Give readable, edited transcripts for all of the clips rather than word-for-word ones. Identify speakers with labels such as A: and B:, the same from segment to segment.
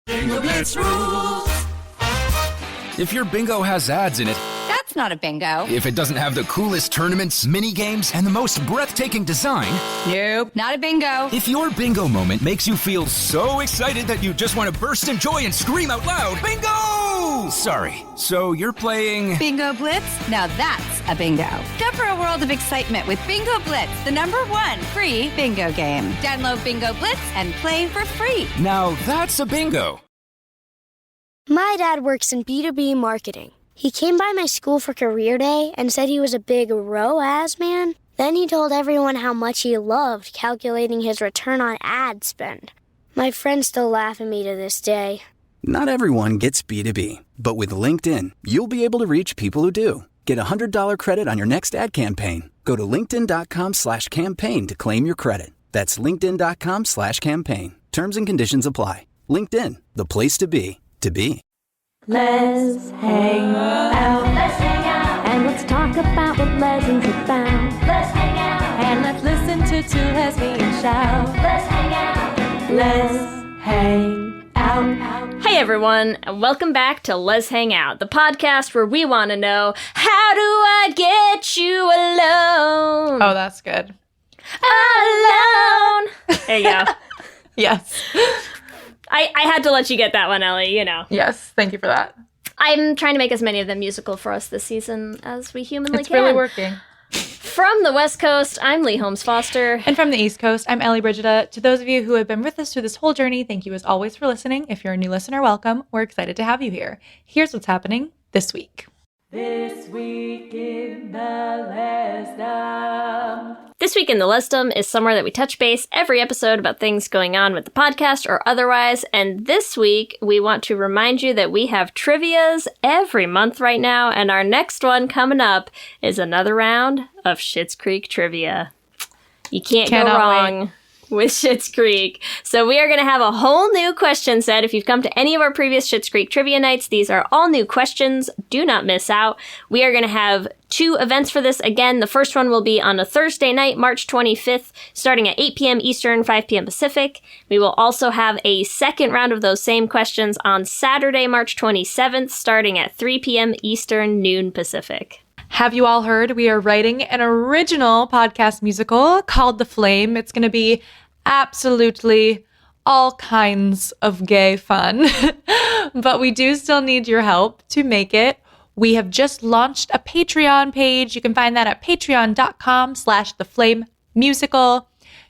A: Bingo Blitz rules.
B: If your bingo has ads in it,
C: That's not a bingo.
B: if it doesn't have the coolest tournaments, mini games, and the most breathtaking design,
C: Nope, not a bingo.
B: if your bingo moment makes you feel so excited that you just want to burst in joy and scream out loud, bingo! Sorry, so you're playing...
C: Bingo Blitz? Now that's a bingo. Go for a world of excitement with Bingo Blitz, the #1 free bingo game. Download Bingo Blitz and play for free.
B: Now that's a bingo.
D: My dad works in B2B marketing. He came by my school for career day and said he was a big ROAS man. Then he told everyone how much he loved calculating his return on ad spend. My friends still laugh at me to this day.
E: Not everyone gets B2B, but with LinkedIn, you'll be able to reach people who do. Get a $100 credit on your next ad campaign. Go to linkedin.com/campaign to claim your credit. That's linkedin.com/campaign. Terms and conditions apply. LinkedIn, the place to be, to be.
F: Let's hang out. Let's hang out. And let's talk about what lessons about. Let's hang out. And let's listen to two lesbians shout. Let's hang out. Let's hang out.
G: Hey everyone, and welcome back to Let's Hang Out, the podcast where we want to know, how do I get you alone?
H: Oh, that's good.
G: Alone. There you go.
H: Yes.
G: I had to let you get that one, Ellie, you know.
H: Yes, thank you for that.
G: I'm trying to make as many of them musical for us this season as we humanly
H: It's
G: can.
H: really working.
G: From the West Coast, I'm Lee Holmes Foster.
H: And from the East Coast, I'm Ellie Brigida. To those of you who have been with us through this whole journey, thank you as always for listening. If you're a new listener, welcome. We're excited to have you here. Here's what's happening this week.
F: This week in the Lesdom.
G: This week in the Lesdom is somewhere that we touch base every episode about things going on with the podcast or otherwise. And this week, we want to remind you that we have trivias every month right now. And our next one coming up is another round of Schitt's Creek trivia. You can't go wrong with Schitt's Creek. So we are going to have a whole new question set. If you've come to any of our previous Schitt's Creek trivia nights, these are all new questions. Do not miss out. We are going to have 2 events for this. Again, the first one will be on a Thursday night, March 25th, starting at 8 p.m. Eastern, 5 p.m. Pacific. We will also have a second round of those same questions on Saturday, March 27th, starting at 3 p.m. Eastern, noon Pacific.
H: Have you all heard? We are writing an original podcast musical called The Flame. It's going to be absolutely all kinds of gay fun, but we do still need your help to make it. We have just launched a Patreon page. You can find that at patreon.com/theflamemusical.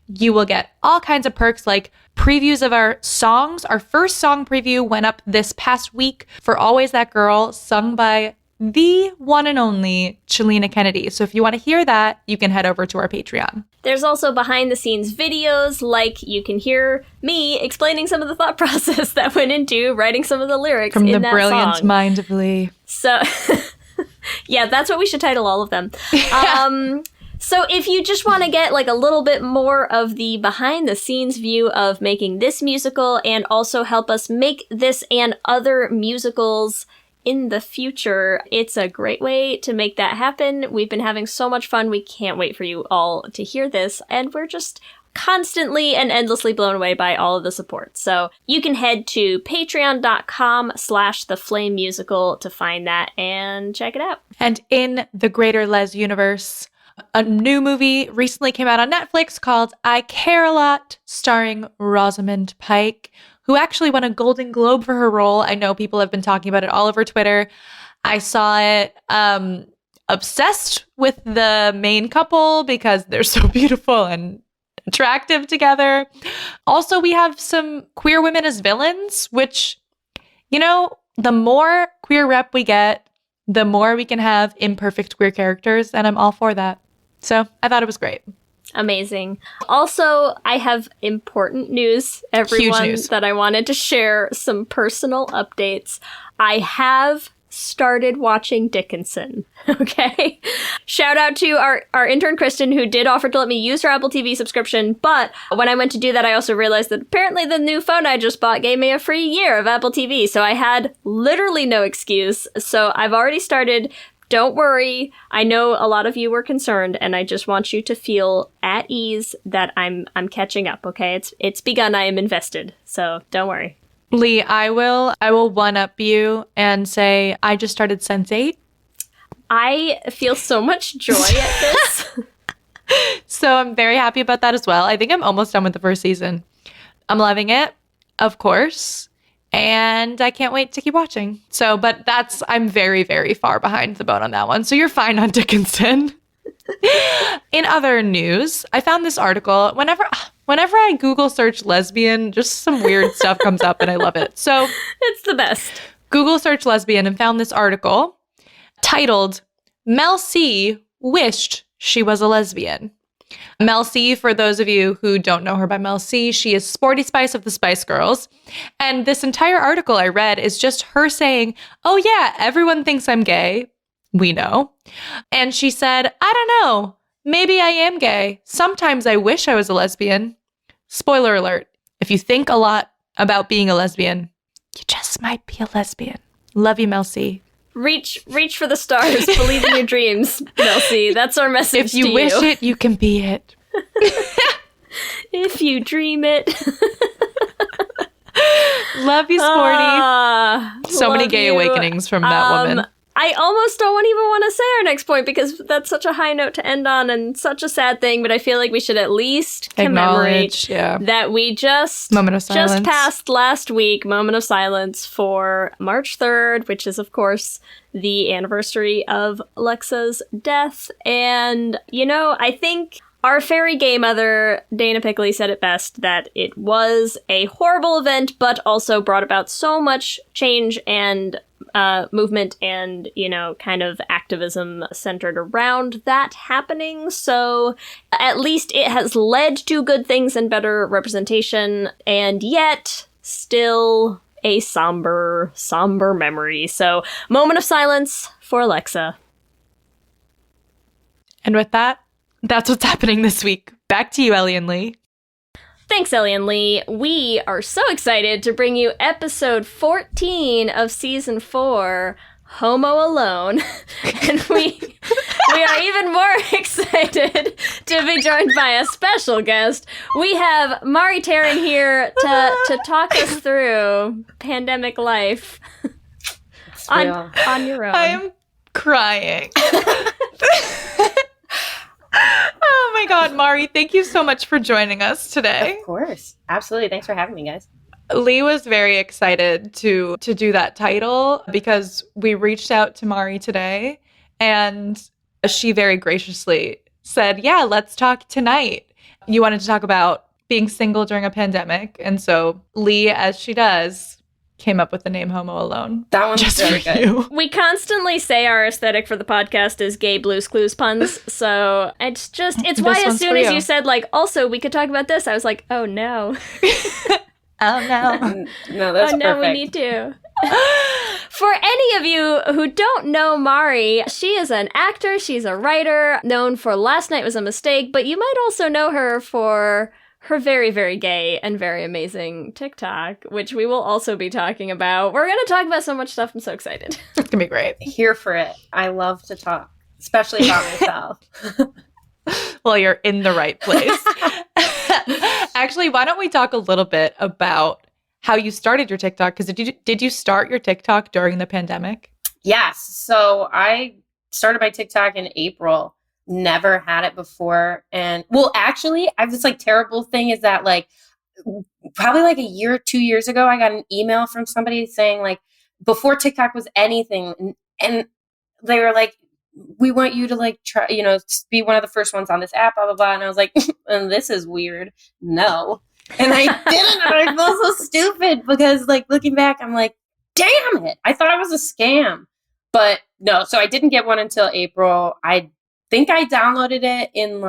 H: You will get all kinds of perks like previews of our songs. Our first song preview went up this past week for Always That Girl, sung by the one and only Chelina Kennedy. So if you want to hear that, you can head over to our Patreon.
G: There's also behind the scenes videos, like you can hear me explaining some of the thought process that went into writing some of the lyrics
H: From
G: in
H: the
G: that
H: brilliant
G: song.
H: mind of Lee.
G: So, yeah, that's what we should title all of them. So if you just want to get like a little bit more of the behind the scenes view of making this musical and also help us make this and other musicals in the future, it's a great way to make that happen. We've been having so much fun. We can't wait for you all to hear this. And we're just constantly and endlessly blown away by all of the support. So you can head to patreon.com/theflamemusical to find that and check it out.
H: And in the greater Les universe, a new movie recently came out on Netflix called I Care a Lot, starring Rosamund Pike, who actually won a Golden Globe for her role. I know people have been talking about it all over Twitter. I saw it, obsessed with the main couple because they're so beautiful and attractive together. Also, we have some queer women as villains, which, you know, the more queer rep we get, the more we can have imperfect queer characters, and I'm all for that. So I thought it was great.
G: Amazing. Also, I have important news, everyone,
H: Huge news.
G: that I wanted to share some personal updates. I have started watching Dickinson, okay? Shout out to our intern, Kristen, who did offer to let me use her Apple TV subscription, but when I went to do that, I also realized that apparently the new phone I just bought gave me a free year of Apple TV, so I had literally no excuse. So I've already started. Don't worry. I know a lot of you were concerned, and I just want you to feel at ease that I'm catching up, okay? It's begun. I am invested, so don't worry.
H: Lee, I will one-up you and say I just started Sense8.
G: I feel so much joy at this.
H: So I'm very happy about that as well. I think I'm almost done with the first season. I'm loving it, of course. And I can't wait to keep watching. So, but I'm very, very far behind the boat on that one. So you're fine on Dickinson. In other news, I found this article. Whenever I Google search lesbian, just some weird stuff comes up and I love it. So
G: It's the best.
H: Google search lesbian and found this article titled Mel C wished she was a lesbian. Mel C, for those of you who don't know her by Mel C, she is Sporty Spice of the Spice Girls. And this entire article I read is just her saying, oh yeah, everyone thinks I'm gay. We know. And she said, I don't know. Maybe I am gay. Sometimes I wish I was a lesbian. Spoiler alert. If you think a lot about being a lesbian, you just might be a lesbian. Love you, Mel C.
G: Reach for the stars. Believe in your dreams, Mel C. That's our message
H: If you wish it, you can be it.
G: If you dream it.
H: Love you, Sporty. So many gay awakenings from that woman.
G: I almost don't even want to say our next point because that's such a high note to end on and such a sad thing, but I feel like we should at least commemorate that we just passed last week, moment of silence for March 3rd, which is, of course, the anniversary of Lexa's death. And, I think our fairy gay mother, Dana Pickley, said it best that it was a horrible event, but also brought about so much change and movement and, kind of activism centered around that happening. So at least it has led to good things and better representation, and yet still a somber memory. So moment of silence for Alexa.
H: And with that, that's what's happening this week. Back to you, Ellie and Lee.
G: Thanks, Ellie and Lee. We are so excited to bring you episode 14 of season 4, Homo Alone. And we are even more excited to be joined by a special guest. We have Mari Taren here to talk us through pandemic life on your own.
H: I am crying. Oh my God, Mari, thank you so much for joining us today.
I: Of course. Absolutely. Thanks for having me, guys.
H: Lee was very excited to do that title because we reached out to Mari today and she very graciously said, yeah, let's talk tonight. You wanted to talk about being single during a pandemic. And so Lee, as she does, came up with the name Homo Alone.
I: That one's
H: just
I: very
H: for
I: good.
H: you.
G: We constantly say our aesthetic for the podcast is gay Blue's Clues puns, so it's why as soon as you said, also, we could talk about this, I was like, oh no.
H: Oh no.
I: No, that's perfect.
G: We need to. For any of you who don't know Mari, she is an actor, she's a writer, known for Last Night Was a Mistake, but you might also know her for her very, very gay and very amazing TikTok, which we will also be talking about. We're going to talk about so much stuff. I'm so excited.
H: It's going to be great.
I: Here for it. I love to talk, especially about myself.
H: Well, you're in the right place. Actually, why don't we talk a little bit about how you started your TikTok? Because did you start your TikTok during the pandemic?
I: Yes. So I started my TikTok in April. Never had it before. And actually, I have this terrible thing is that probably a year or 2 years ago, I got an email from somebody saying before TikTok was anything. And they were like, we want you to try, be one of the first ones on this app, blah, blah, blah. And I was like, this is weird. No. And I didn't. And I feel so stupid because looking back, I'm like, damn it. I thought it was a scam. But no, so I didn't get one until April. I think I downloaded it in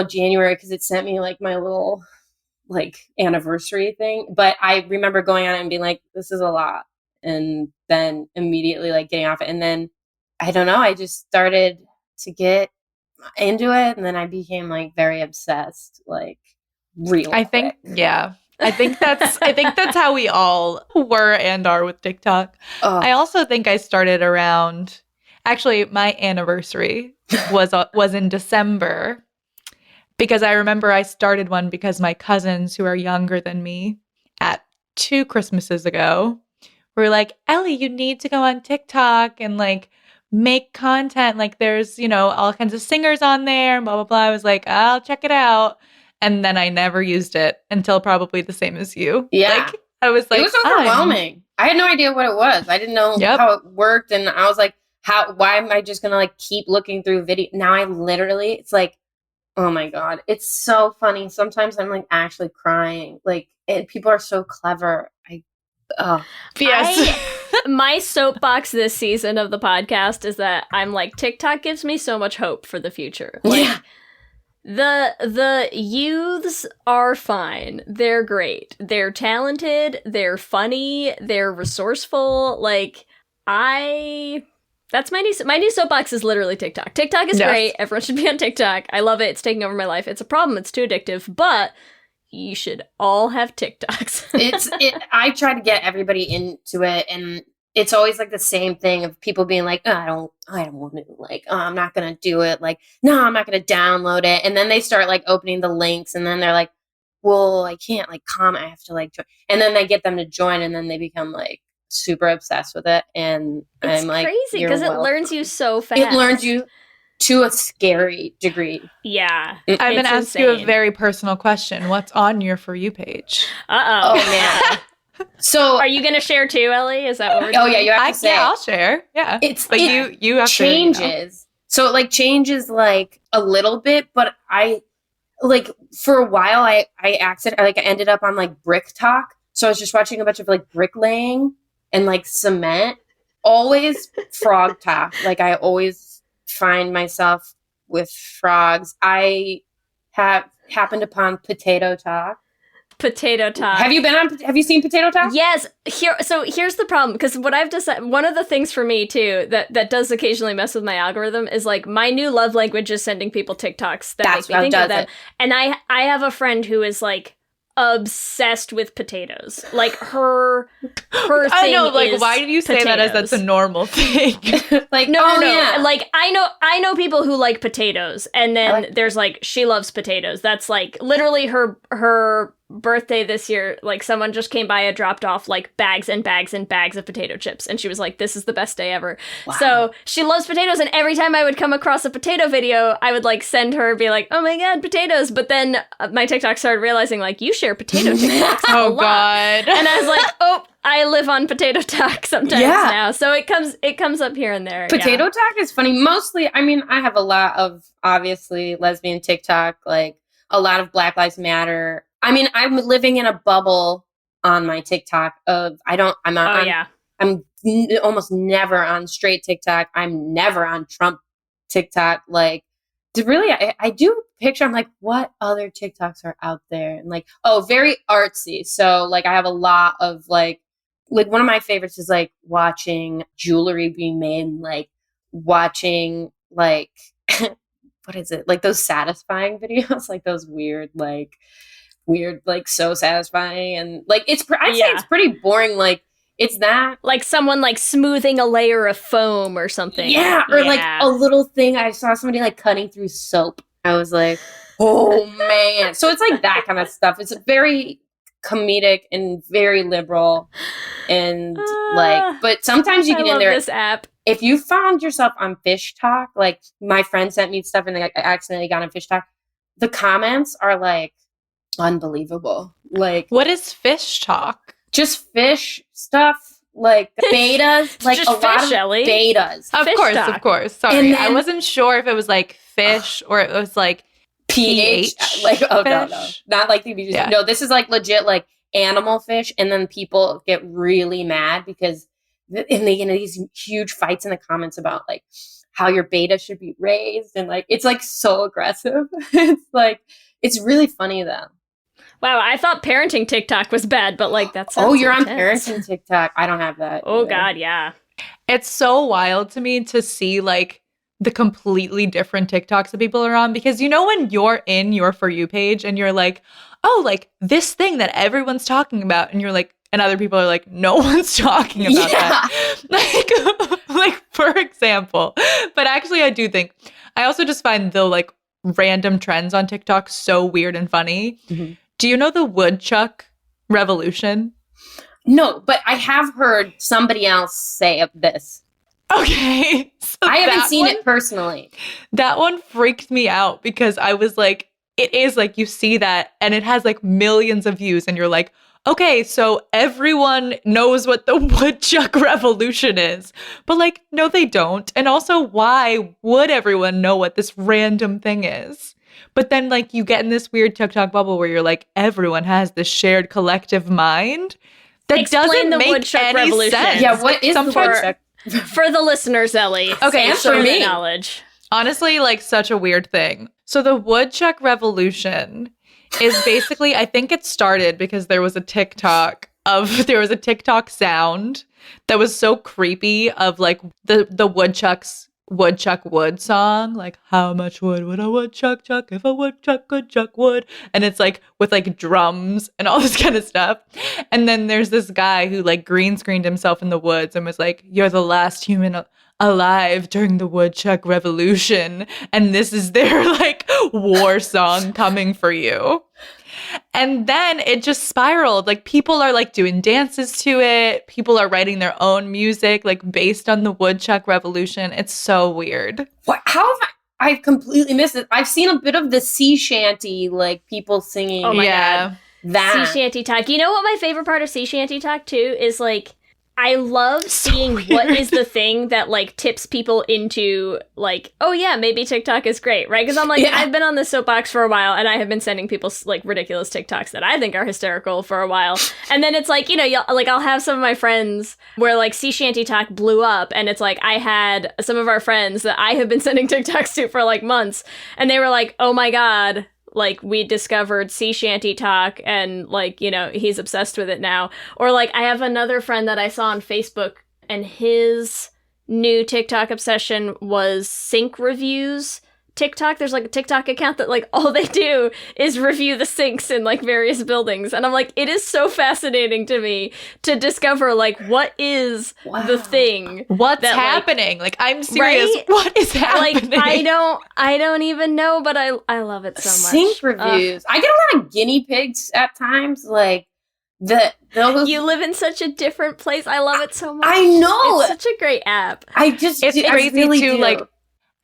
I: January because it sent me my little anniversary thing. But I remember going on it and being like, this is a lot. And then immediately getting off it. And then I don't know, I just started to get into it. And then I became very obsessed, real
H: I think,
I: quick.
H: yeah. I think that's how we all were and are with TikTok. I also think I started around, actually my anniversary was in December because I remember I started one because my cousins who are younger than me at 2 Christmases ago, were like, Ellie, you need to go on TikTok and like make content. Like there's, all kinds of singers on there and blah, blah, blah. I was like, I'll check it out. And then I never used it until probably the same as you.
I: Yeah.
H: Like, I was like,
I: it was overwhelming. I had no idea what it was. I didn't know how it worked. And I was like, why am I just going to like keep looking through video? Now it's like, oh my God, it's so funny. Sometimes I'm like actually crying. Like, people are so clever.
H: Yes.
G: My soapbox this season of the podcast is that I'm like, TikTok gives me so much hope for the future. Like, the youths are fine. They're great. They're talented. They're funny. They're resourceful. Like, that's my new soapbox is literally TikTok. TikTok is great. Everyone should be on TikTok. I love it. It's taking over my life. It's a problem. It's too addictive, but you should all have TikToks.
I: I try to get everybody into it, and it's always like the same thing of people being like, I don't want to, like, I'm not going to do it. Like, no, I'm not going to download it. And then they start like opening the links, and then they're like, well, I can't like comment. I have to like join. And then they get them to join, and then they become like super obsessed with it. And
G: it's
I: I'm like,
G: crazy because it learns you so fast.
I: It learns you to a scary degree.
G: Yeah.
H: I'm going to ask you a very personal question. What's on your For You page?
G: Uh-oh.
I: Oh, man. So
G: are you going to share too, Ellie? Is that what we're doing?
I: Oh, yeah, you have to say.
H: Yeah, I'll share. Yeah. You have
I: changes. So it like changes like a little bit, but I like for a while I ended up on like Brick Talk. So I was just watching a bunch of like bricklaying and like cement. Always frog talk. Like I always find myself with frogs. I have happened upon potato talk.
G: Potato talk.
I: Have you seen Potato Talk?
G: Yes. Here's the problem, because what I've decided, one of the things for me too that does occasionally mess with my algorithm is like my new love language is sending people TikToks that make me think of them. And I have a friend who is like obsessed with potatoes. Like her thing
H: I know, like,
G: is
H: why do you say
G: potatoes.
H: that as that's a normal thing?
G: Like, no. Yeah. Like, I know people who like potatoes, and then there's like, she loves potatoes. That's like literally her birthday this year. Like, someone just came by and dropped off like bags and bags and bags of potato chips, and she was like, this is the best day ever. Wow. So she loves potatoes, and every time I would come across a potato video, I would like send her, be like, oh my God, potatoes. But then my TikTok started realizing like, you share potato TikToks
H: oh God.
G: And I was like, oh, I live on Potato Talk sometimes now. So it comes up here and there.
I: Potato Talk is funny. Mostly, I mean, I have a lot of obviously lesbian TikTok, like a lot of Black Lives Matter. I mean, I'm living in a bubble on my TikTok of I'm almost never on straight TikTok. I'm never on Trump TikTok. Like, really, I do picture, I'm like, what other TikToks are out there? And like, oh, very artsy. So like, I have a lot of like one of my favorites is like watching jewelry being made, and like watching like, what is it? Like those satisfying videos, like those weird, like so satisfying. And like, I'd say it's pretty boring. Like, it's that
G: like someone like smoothing a layer of foam or something.
I: Yeah. Or like a little thing. I saw somebody like cutting through soap. I was like, oh man. So it's like that kind of stuff. It's very comedic and very liberal. And like, but sometimes you get in there.
G: This app.
I: If you found yourself on Fish Talk, like my friend sent me stuff and I accidentally got on Fish Talk, the comments are like unbelievable. Like,
H: what is Fish Talk?
I: Just fish stuff, like betas, like a lot of betas.
H: Of course. Sorry, I wasn't sure if it was like fish or it was like pH.
I: Like, oh no, not like the no. This is like legit, like animal fish, and then people get really mad because and they get into these huge fights in the comments about like how your beta should be raised, and like it's like so aggressive. It's like it's really funny though.
G: Wow, I thought parenting TikTok was bad, but like that's
I: you're on parenting TikTok. I don't have that.
G: Oh God, yeah.
H: It's so wild to me to see like the completely different TikToks that people are on, because you know when you're in your For You page and you're like, oh, like this thing that everyone's talking about, and you're like, and other people are like, no one's talking about that. Like for example. But actually I do think I also just find the like random trends on TikTok so weird and funny. Mm-hmm. Do you know the woodchuck revolution?
I: No, but I have heard somebody else say of this.
H: Okay. So
I: I haven't seen it personally.
H: That one freaked me out because I was like, it is like you see that and it has like millions of views and you're like, okay, so everyone knows what the woodchuck revolution is. But like, no, they don't. And also, why would everyone know what this random thing is? But then like you get in this weird TikTok bubble where you're like, everyone has this shared collective mind. That
G: Explain
H: doesn't
G: the
H: make
G: woodchuck
H: any
G: revolution.
H: sense.
I: Yeah, what is the woodchuck?
G: For the listeners, Ellie.
H: Okay,
G: answer
I: for me.
G: knowledge.
H: Honestly, like such a weird thing. So the woodchuck revolution is basically, I think it started because there was a TikTok sound that was so creepy of like the woodchuck wood song, like how much wood would a woodchuck chuck if a woodchuck could chuck wood, and it's like with like drums and all this kind of stuff. And then there's this guy who like green screened himself in the woods and was like, you're the last human alive during the woodchuck revolution, and this is their like war song coming for you. And then it just spiraled. Like people are like doing dances to it. People are writing their own music like based on the woodchuck revolution. It's so weird.
I: What? How have I've completely missed it. I've seen a bit of the sea shanty, like people singing.
G: Oh my God.
I: That.
G: Sea shanty talk. You know what my favorite part of sea shanty talk too is like, I love seeing what is the thing that like tips people into like, oh yeah, maybe TikTok is great, right? Because I'm like, I've been on this soapbox for a while and I have been sending people like ridiculous TikToks that I think are hysterical for a while. And then it's like, you know, I'll have some of my friends where like Sea Shanty Talk blew up and it's like I had some of our friends that I have been sending TikToks to for like months and they were like, oh my God, like we discovered Sea Shanty Talk and like, you know, he's obsessed with it now. Or like I have another friend that I saw on Facebook and his new TikTok obsession was sink reviews TikTok. There's like a TikTok account that like all they do is review the sinks in like various buildings. And I'm like, it is so fascinating to me to discover like what is the thing.
H: What's
G: that,
H: happening? Like I'm serious.
G: Right?
H: What is happening?
G: Like I don't even know, but I love it so much.
I: Sink reviews. I get a lot of guinea pigs at times. Like those.
G: You live in such a different place. I love it so much.
I: I know.
G: It's such a great app.
H: It's crazy
I: really
H: too.
I: do.
H: Like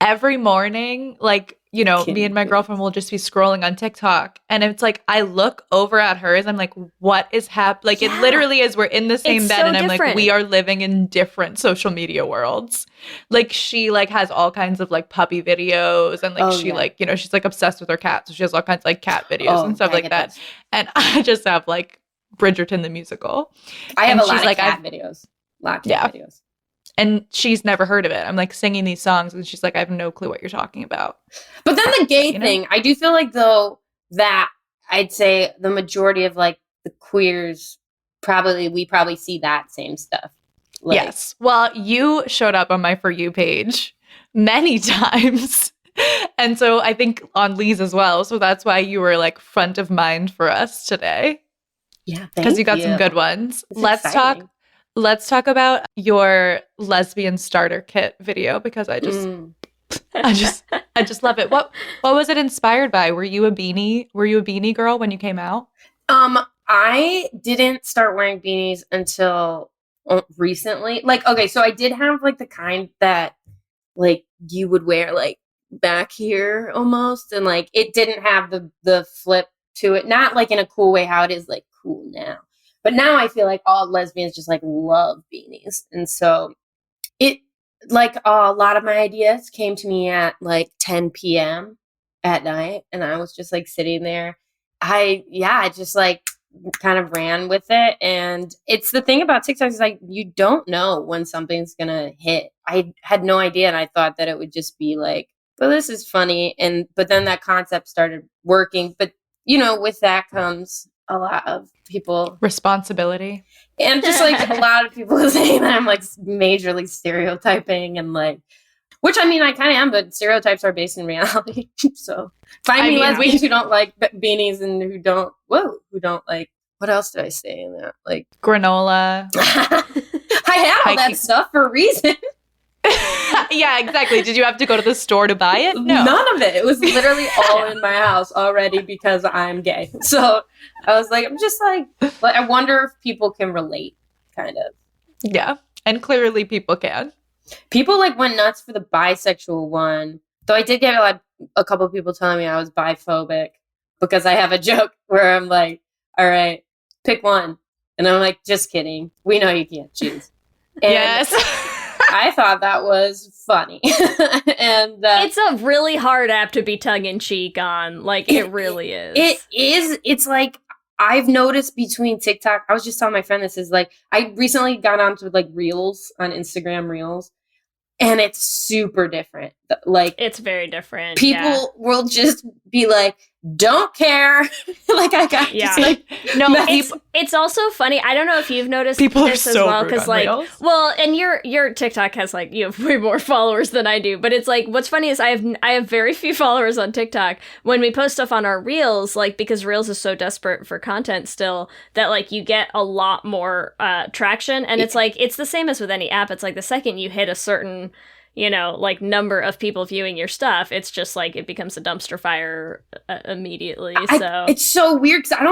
H: every morning, like, you know, me and my girlfriend will just be scrolling on TikTok and it's like I look over at hers, I'm like, what is happening? Like it literally is, we're in the same bed and I'm like, we are living in different social media worlds. Like she like has all kinds of like puppy videos and like like, you know, she's like obsessed with her cat, so she has all kinds of like cat videos and stuff like that. And I just have like Bridgerton the musical.
I: I have
H: and
I: a lot of cat videos. Videos.
H: And she's never heard of it. I'm like singing these songs and she's like, I have no clue what you're talking about.
I: But then the gay thing, I do feel like though that I'd say the majority of like the queers we probably see that same stuff. Like,
H: yes. Well, you showed up on my For You page many times. And so I think on Lee's as well. So that's why you were like front of mind for us today.
I: Yeah.
H: Because you got some good ones.
I: It's
H: Let's talk about your lesbian starter kit video because I just love it. What was it inspired by? Were you a beanie girl when you came out?
I: I didn't start wearing beanies until recently. Like, okay, so I did have like the kind that like you would wear like back here almost, and like it didn't have the flip to it. Not like in a cool way how it is like cool now. But now I feel like all lesbians just like love beanies. And so it like a lot of my ideas came to me at like 10 p.m. at night. And I was just like sitting there. I just like kind of ran with it. And it's the thing about TikTok is like, you don't know when something's going to hit. I had no idea. And I thought that it would just be like, well, this is funny. But then that concept started working. But, you know, with that comes a lot of people
H: responsibility
I: and just like a lot of people saying that I'm like majorly stereotyping and like, which I mean I kind of am, but stereotypes are based in reality. So find me lesbians who don't like beanies and who don't like, what else did I say in that? Like
H: granola.
I: I had all that stuff for a reason.
H: Yeah, exactly. Did you have to go to the store to buy it? No.
I: None of it. It was literally all in my house already because I'm gay. So I was like, I'm just like, I wonder if people can relate, kind of.
H: Yeah. And clearly people can.
I: People like went nuts for the bisexual one. Though I did get a couple of people telling me I was biphobic because I have a joke where I'm like, all right, pick one. And I'm like, just kidding. We know you can't choose. And
H: yes.
I: I thought that was funny. And
G: it's a really hard app to be tongue-in-cheek on. Like, it really is.
I: It is. It's like, I've noticed between TikTok, I was just telling my friend this is like, I recently got onto like Reels on Instagram Reels. And it's super different. Like,
G: it's very different.
I: People will just be like, don't care. Like, I got just like,
G: no, it's also funny. I don't know if you've noticed
H: people
G: this
H: are
G: as
H: so
G: well.
H: rude
G: Because,
H: on
G: like,
H: Reels.
G: well, and your TikTok has, like, you have way more followers than I do. But it's like, what's funny is I have very few followers on TikTok. When we post stuff on our Reels, like, because Reels is so desperate for content still, that, like, you get a lot more traction. And it's like, it's the same as with any app. It's like the second you hit a certain, you know, like, number of people viewing your stuff, it's just like it becomes a dumpster fire immediately. So
I: it's so weird because I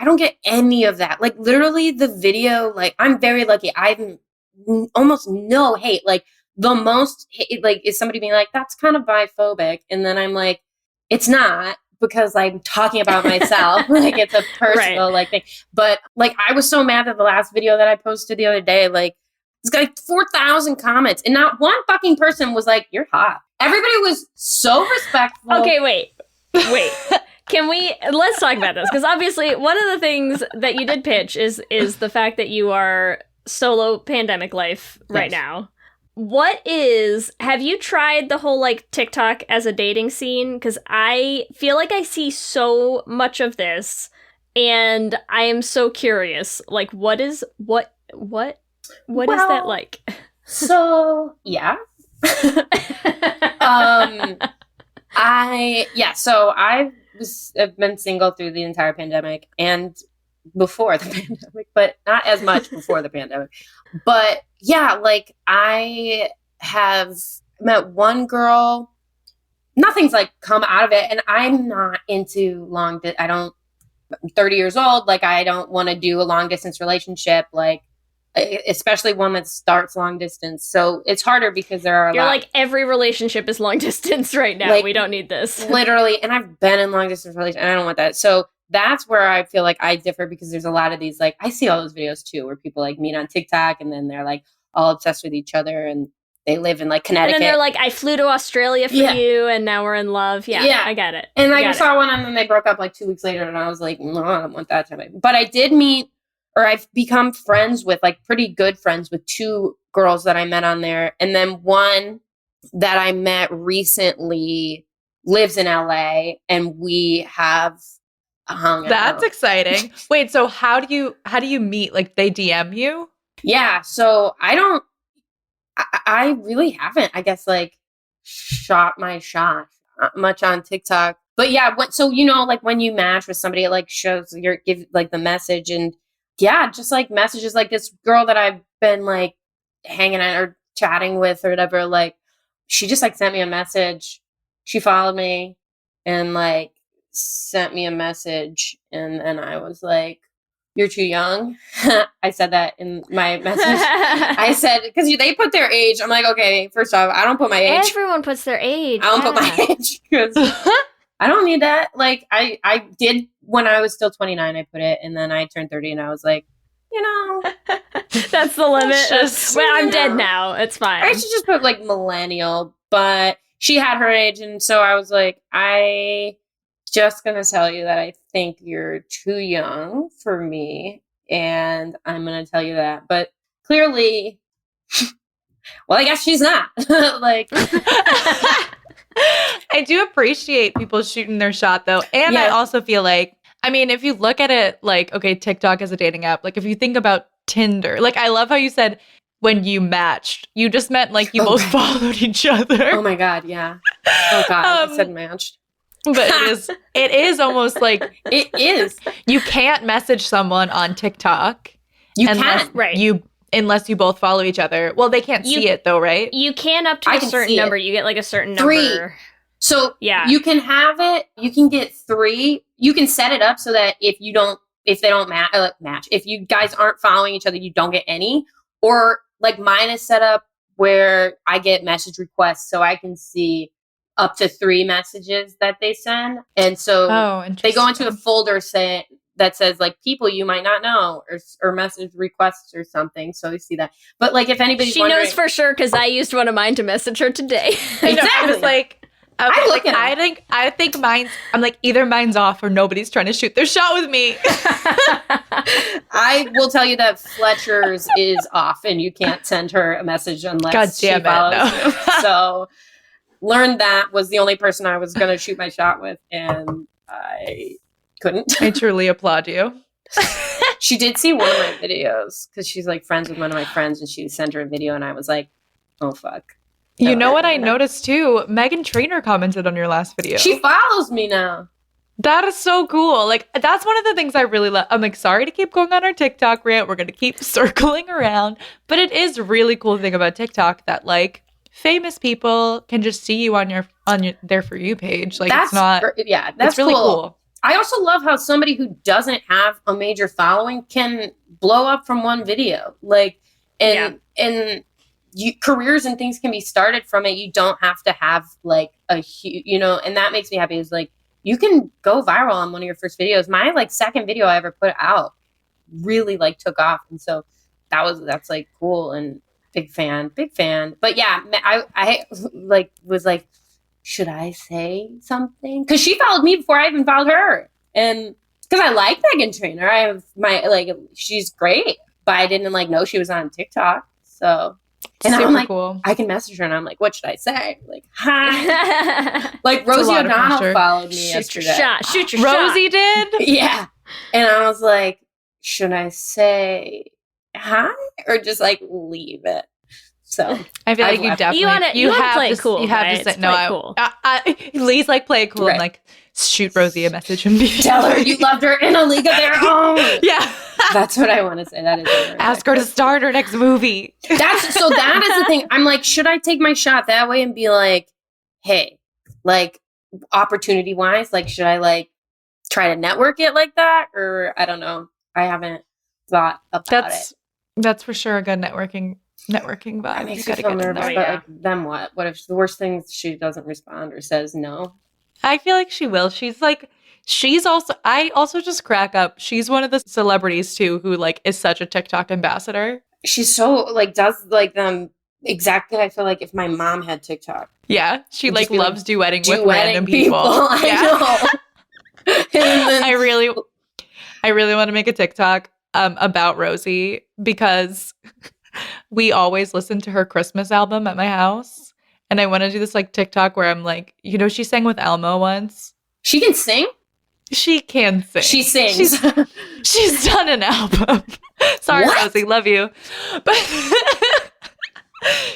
I: don't get any of that. Like, literally the video, like, I'm very lucky. I've almost no hate. Like, the most hate, like, is somebody being like, that's kind of biphobic. And then I'm like, it's not, because I'm talking about myself. Like, it's a personal like thing. But like, I was so mad at the last video that I posted the other day, like, it's got like 4,000 comments, and not one fucking person was like, you're hot. Everybody was so respectful.
G: Okay, wait. Let's talk about this, because obviously one of the things that you did pitch is the fact that you are solo pandemic life right now. Have you tried the whole, like, TikTok as a dating scene? Because I feel like I see so much of this, and I am so curious. Like, what is that like?
I: So, yeah. So I've been single through the entire pandemic and before the pandemic, but not as much before the pandemic. But yeah, like, I have met one girl. Nothing's like come out of it, and I'm not into I'm 30 years old. Like, I don't want to do a long distance relationship. Like, especially one that starts long distance. So it's harder because there are
G: You're like, every relationship is long distance right now. Like, we don't need this.
I: Literally. And I've been in long distance relationships, and I don't want that. So that's where I feel like I differ, because there's a lot of these, like, I see all those videos too, where people like meet on TikTok and then they're like all obsessed with each other, and they live in like Connecticut.
G: And then they're like, I flew to Australia for you, and now we're in love. Yeah, I get it.
I: And I saw one, and then they broke up like 2 weeks later, and I was like, no, I don't want that time. But I did meet, or I've become friends with, like, pretty good friends with two girls that I met on there. And then one that I met recently lives in LA, and we have hung out.
H: That's exciting. Wait, so how do you meet? Like, they DM you?
I: Yeah. So I really haven't, I guess, like, shot my shot much on TikTok. But yeah, so, you know, like, when you match with somebody, it like shows give like the message, and yeah, just like messages, like this girl that I've been like hanging out or chatting with or whatever, like, she just like sent me a message. She followed me and like sent me a message, and I was like, you're too young. I said that in my message. I said, because they put their age. I'm like, okay, first off, I don't put my age.
G: Everyone puts their age.
I: I don't put my age, because I don't need that. Like, I did when I was still 29, I put it, and then I turned 30, and I was like, you know.
G: That's the limit. Well, I'm dead now. It's fine.
I: I should just put, like, millennial, but she had her age, and so I was like, I just gonna tell you that I think you're too young for me, and I'm gonna tell you that. But clearly, well, I guess she's not. Like,
H: I do appreciate people shooting their shot, though. And I also feel like, I mean, if you look at it like, okay, TikTok is a dating app. Like, if you think about Tinder, like, I love how you said when you matched, you just meant like you both followed each other.
I: Oh my God, yeah. Oh God, I said matched.
H: But it is almost like
I: it is.
H: You can't message someone on TikTok.
I: You can't, right?
H: unless you both follow each other. Well, they can't see it though, right?
G: You can up to a certain number. You get like a certain number.
I: 3. So
G: yeah,
I: you can have it. You can get 3. You can set it up so that if they don't match, if you guys aren't following each other, you don't get any. Or like mine is set up where I get message requests, so I can see up to 3 messages that they send, and so they go into a folder that says like people you might not know or message requests or something. So you see that. But like if anybody's
G: she knows for sure because I used one of mine to message her today.
I: Exactly.
H: I was like. Okay, I think mine's. I'm like either mine's off or nobody's trying to shoot their shot with me.
I: I will tell you that Fletcher's is off, and you can't send her a message unless she follows you. So learned that was the only person I was going to shoot my shot with, and I couldn't.
H: I truly applaud you.
I: She did see one of my videos because she's like friends with one of my friends, and she sent her a video, and I was like, "Oh fuck."
H: You know what I noticed too? Meghan Trainor commented on your last video.
I: She follows me now.
H: That is so cool. Like, that's one of the things I really love. I'm like, sorry to keep going on our TikTok rant. We're going to keep circling around. But it is really cool thing about TikTok that, like, famous people can just see you on their For You page. Like,
I: that's
H: it's not...
I: Yeah, that's
H: it's really cool.
I: I also love how somebody who doesn't have a major following can blow up from one video. Like, and careers and things can be started from it. You don't have to have like a huge, and that makes me happy is like, you can go viral on one of your first videos. My like second video I ever put out really like took off. And so that's like cool and big fan. But yeah, I like was like, should I say something? Cause she followed me before I even followed her. And cause I like Meghan Trainor. I have she's great, but I didn't like know she was on TikTok. So. And I'm like, cool. I can message her and I'm like, what should I say? Like, hi. Like Rosie O'Donnell followed me yesterday.
G: Shoot your
H: Rosie
G: shot.
H: did?
I: Yeah. And I was like, should I say hi or just like leave it? So
H: I feel like you definitely
G: you have to play cool.
H: You have to say no. Lee's like play cool and like shoot Rosie a message and
I: tell her you loved her in a league of their own.
H: Yeah.
I: That's what I want to say. That is
H: ask her to start her next movie.
I: That is the thing. I'm like, should I take my shot that way and be like, hey, like opportunity wise, like should I like try to network it like that? Or I don't know. I haven't thought about it.
H: That's for sure a good networking vibe.
I: It makes me feel nervous, but like then what? What if the worst thing is she doesn't respond or says no?
H: I feel like she will. I also just crack up. She's one of the celebrities too who like is such a TikTok ambassador.
I: She's so like does like them exactly. I feel like if my mom had TikTok.
H: Yeah, she like loves duetting with random people.
I: I know.
H: I really want to make a TikTok about Rosie because we always listen to her Christmas album at my house. And I want to do this like TikTok where I'm like, she sang with Elmo once.
I: She can sing?
H: She can sing.
I: She sings.
H: She's done an album. Sorry, what? Rosie, love you. But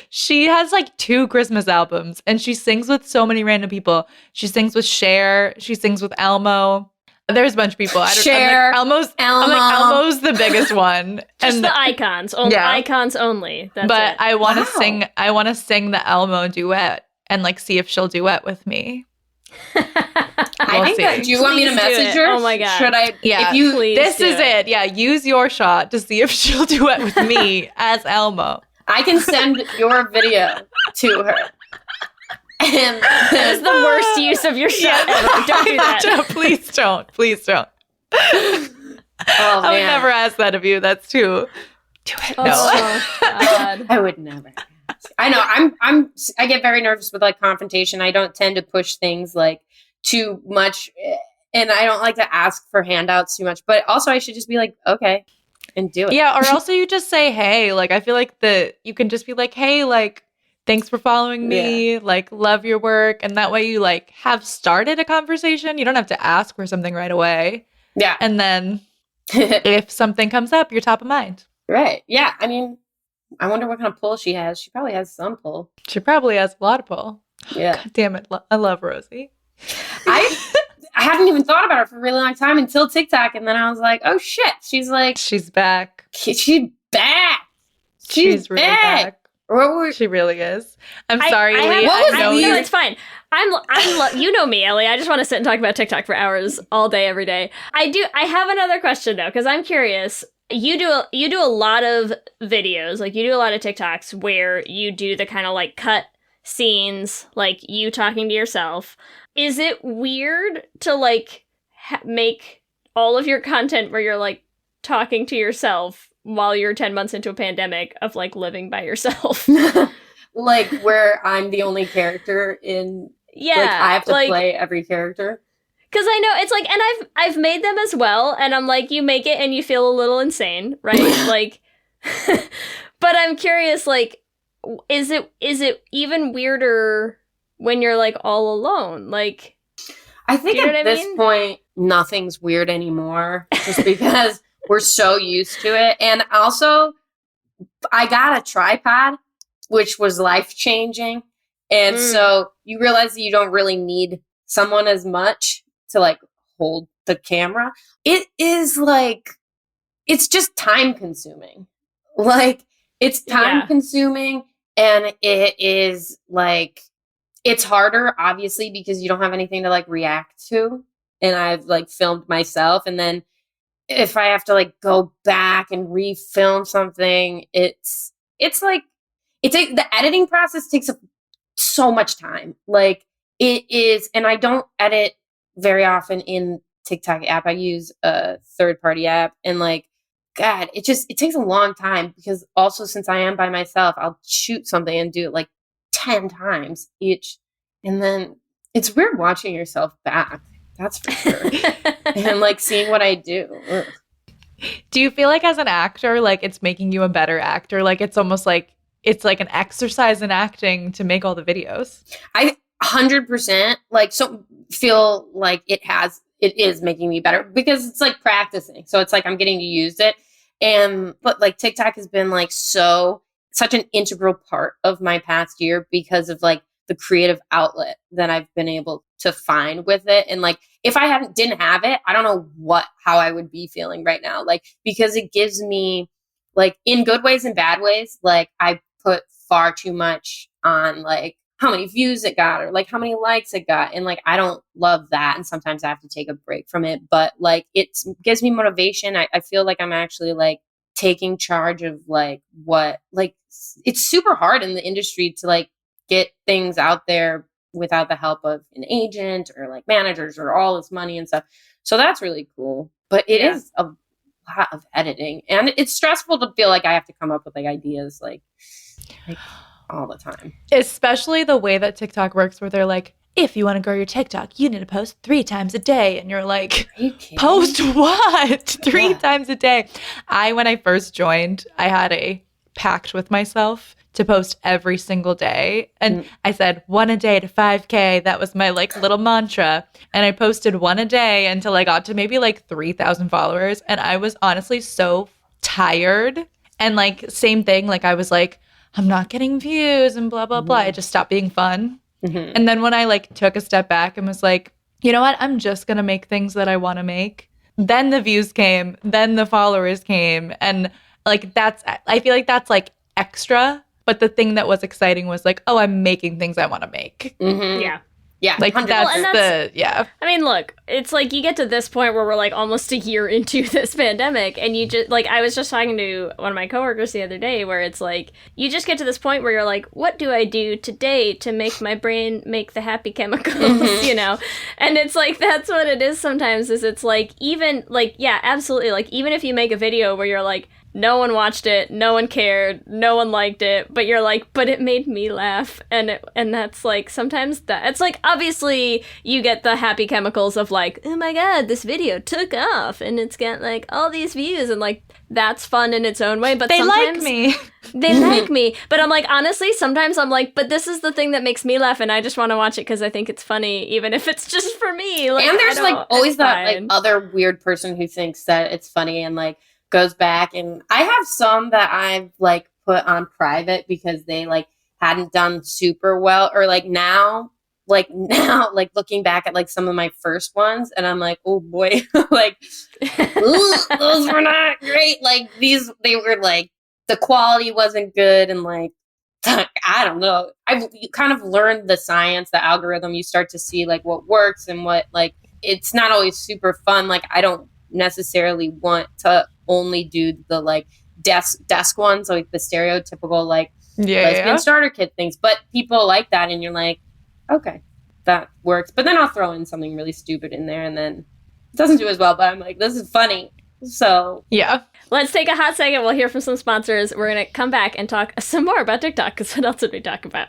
H: she has like 2 Christmas albums and she sings with so many random people. She sings with Cher. She sings with Elmo. There's a bunch of people.
I: Cher,
H: Elmo's the biggest one.
G: Just the icons. Icons only. That's
H: but
G: it.
H: I want to sing. I want to sing the Elmo duet and like see if she'll duet with me.
I: I think that. Do you want me to message her?
G: Oh my god!
I: Should I?
H: Yeah. This is it. Yeah. Use your shot to see if she'll duet with me as Elmo.
I: I can send your video to her. And
G: that is the worst use of your shot ever. Don't do that.
H: Please don't.
I: Oh,
H: I would never ask that of you. That's too. Do it. No.
I: God. I would never. I know. I get very nervous with like confrontation. I don't tend to push things like too much, and I don't like to ask for handouts too much. But also, I should just be like, okay, and do it.
H: Yeah. Or also, you just say, hey. Like, I feel like you can just be like, hey, like. Thanks for following me, like, love your work. And that way you, like, have started a conversation. You don't have to ask for something right away.
I: Yeah.
H: And then if something comes up, you're top of mind.
I: Right. Yeah. I mean, I wonder what kind of pull she has. She probably has some pull.
H: She probably has a lot of pull.
I: Yeah.
H: God damn it. I love Rosie.
I: I hadn't even thought about her for a really long time until TikTok. And then I was like, oh, shit. She's like...
H: She's back.
I: She's back.
H: She's really back. She really is. I'm sorry, Lee.
G: No, it's fine. You know me, Ellie. I just want to sit and talk about TikTok for hours, all day, every day. I have another question though, because I'm curious. You do a lot of videos, like you do a lot of TikToks where you do the kind of like cut scenes, like you talking to yourself. Is it weird to like make all of your content where you're like talking to yourself while you're 10 months into a pandemic of like living by yourself?
I: Like where I'm the only character in, like I have to play every character?
G: Because I know it's like, and I've made them as well, and I'm like, you make it and you feel a little insane, right? Like, but I'm curious, like, is it even weirder when you're like all alone? Like,
I: I think at this point, nothing's weird anymore, just because we're so used to it. And also, I got a tripod, which was life-changing. And so you realize that you don't really need someone as much to like hold the camera. It is like, it's just time consuming. Like, it's time consuming, and it is like, it's harder, obviously, because you don't have anything to like react to. And I've like filmed myself, and then if I have to like go back and refilm something, it's like the editing process takes so much time. Like it is, and I don't edit very often in TikTok app. I use a third-party app, and like, God, it takes a long time, because also since I am by myself, I'll shoot something and do it like 10 times each. And then it's weird watching yourself back. That's for sure. And like seeing what I do. Ugh.
H: Do you feel like as an actor, like it's making you a better actor? Like it's almost like it's like an exercise in acting to make all the videos?
I: I 100% like so feel like it is making me better, because it's like practicing. So it's like I'm getting to use it. But like TikTok has been like such an integral part of my past year, because of like the creative outlet that I've been able to find with it. And like, if I didn't have it, I don't know how I would be feeling right now. Like, because it gives me, like, in good ways and bad ways, like I put far too much on like how many views it got, or like how many likes it got. And like, I don't love that. And sometimes I have to take a break from it, but like, it gives me motivation. I feel like I'm actually like taking charge of like it's super hard in the industry to like get things out there without the help of an agent or like managers or all this money and stuff. So that's really cool. But it is a lot of editing, and it's stressful to feel like I have to come up with like ideas like all the time.
H: Especially the way that TikTok works, where they're like, if you want to grow your TikTok, you need to post 3 times a day. And you're like, post what? 3 times a day. When I first joined, I had a pact with myself to post every single day. And I said 1 a day to 5K. That was my like little mantra. And I posted 1 a day until I got to maybe like 3,000 followers. And I was honestly so tired. And like, same thing. Like I was like, I'm not getting views and blah, blah, blah. It just stopped being fun. And then when I like took a step back and was like, you know what? I'm just going to make things that I want to make. Then the views came, then the followers came. And like, I feel like that's like extra. But the thing that was exciting was like, oh, I'm making things I want to make.
G: Yeah.
I: Yeah.
H: Like I
G: mean, look, it's like you get to this point where we're like almost a year into this pandemic, and you just like, I was just talking to one of my coworkers the other day where it's like, you just get to this point where you're like, what do I do today to make my brain make the happy chemicals, you know? And it's like, that's what it is sometimes, is it's like, even like, yeah, absolutely. Like, even if you make a video where you're like, no one watched it, no one cared, no one liked it, but you're like, but it made me laugh. And that's like, sometimes it's like, obviously you get the happy chemicals of like, oh my God, this video took off and it's got like all these views, and like, that's fun in its own way. But
H: they
G: sometimes
H: like me.
G: They like me. But I'm like, honestly, sometimes I'm like, but this is the thing that makes me laugh, and I just want to watch it because I think it's funny, even if it's just for me. Like,
I: and there's like always that like other weird person who thinks that it's funny and like goes back. And I have some that I've like put on private because they like hadn't done super well, or like now looking back at like some of my first ones, and I'm like, oh boy, like those were not great. Like they were like the quality wasn't good, and like, I don't know. You kind of learned the science, the algorithm. You start to see like what works and what, like, it's not always super fun. Like, I don't necessarily want to only do the like desk ones, like the stereotypical like lesbian starter kit things. But people like that, and you're like, okay, that works. But then I'll throw in something really stupid in there, and then it doesn't do as well. But I'm like, this is funny. So
H: yeah.
G: Let's take a hot second. We'll hear from some sponsors. We're going to come back and talk some more about TikTok, because what else did we talk about?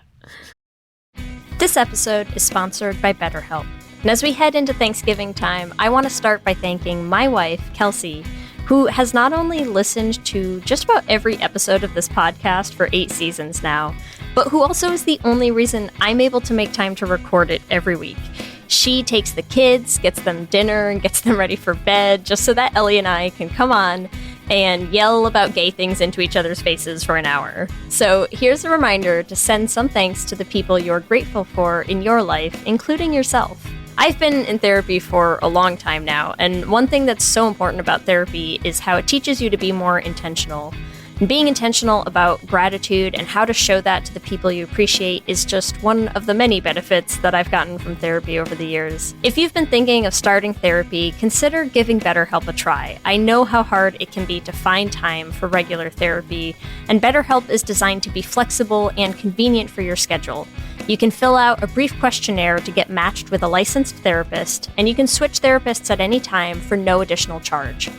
G: This episode is sponsored by BetterHelp. And as we head into Thanksgiving time, I want to start by thanking my wife, Kelsey, who has not only listened to just about every episode of this podcast for 8 seasons now, but who also is the only reason I'm able to make time to record it every week. She takes the kids, gets them dinner, and gets them ready for bed, just so that Ellie and I can come on and yell about gay things into each other's faces for an hour. So here's a reminder to send some thanks to the people you're grateful for in your life, including yourself. I've been in therapy for a long time now, and one thing that's so important about therapy is how it teaches you to be more intentional. And being intentional about gratitude and how to show that to the people you appreciate is just one of the many benefits that I've gotten from therapy over the years. If you've been thinking of starting therapy, consider giving BetterHelp a try. I know how hard it can be to find time for regular therapy, and BetterHelp is designed to be flexible and convenient for your schedule. You can fill out a brief questionnaire to get matched with a licensed therapist, and you can switch therapists at any time for no additional charge.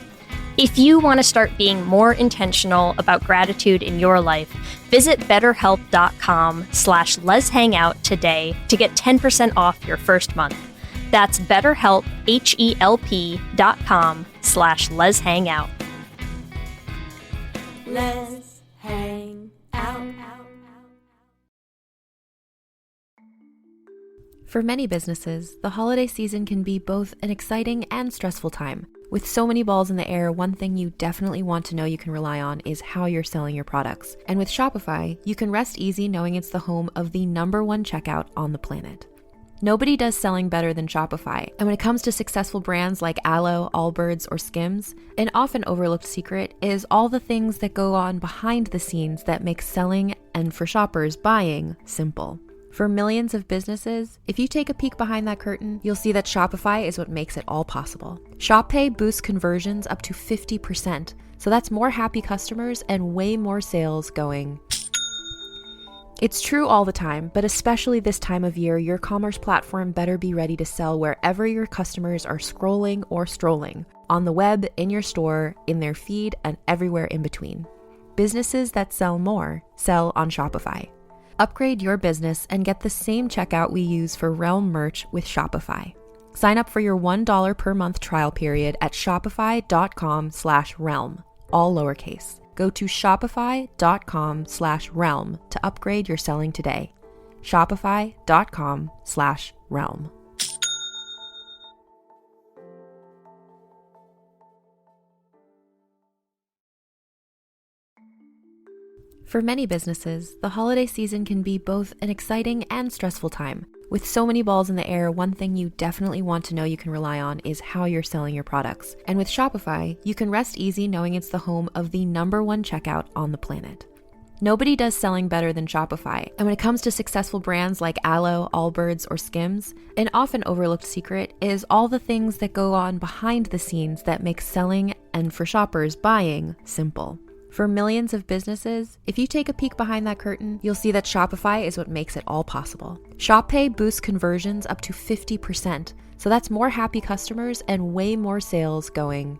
G: If you want to start being more intentional about gratitude in your life, visit betterhelp.com/letshangout today to get 10% off your first month. That's BetterHelp, HELP.com/letshangout.
F: Let's hang out.
J: For many businesses, the holiday season can be both an exciting and stressful time. With so many balls in the air, one thing you definitely want to know you can rely on is how you're selling your products. And with Shopify, you can rest easy knowing it's the home of the #1 checkout on the planet. Nobody does selling better than Shopify. And when it comes to successful brands like Aloe, Allbirds, or Skims, an often overlooked secret is all the things that go on behind the scenes that make selling, and for shoppers, buying, simple. For millions of businesses, if you take a peek behind that curtain, you'll see that Shopify is what makes it all possible. Shop Pay boosts conversions up to 50%, so that's more happy customers and way more sales going. It's true all the time, but especially this time of year, your commerce platform better be ready to sell wherever your customers are scrolling or strolling, on the web, in your store, in their feed, and everywhere in between. Businesses that sell more sell on Shopify. Upgrade your business and get the same checkout we use for Realm merch with Shopify. Sign up for your $1 per month trial period at shopify.com/realm, all lowercase. Go to shopify.com/realm to upgrade your selling today. Shopify.com/realm. For many businesses, the holiday season can be both an exciting and stressful time. With so many balls in the air, one thing you definitely want to know you can rely on is how you're selling your products. And with Shopify, you can rest easy knowing it's the home of the #1 checkout on the planet. Nobody does selling better than Shopify. And when it comes to successful brands like Aloe, Allbirds, or Skims, an often overlooked secret is all the things that go on behind the scenes that make selling, and for shoppers, buying, simple. For millions of businesses, if you take a peek behind that curtain, you'll see that Shopify is what makes it all possible. Shop Pay boosts conversions up to 50%, so that's more happy customers and way more sales going.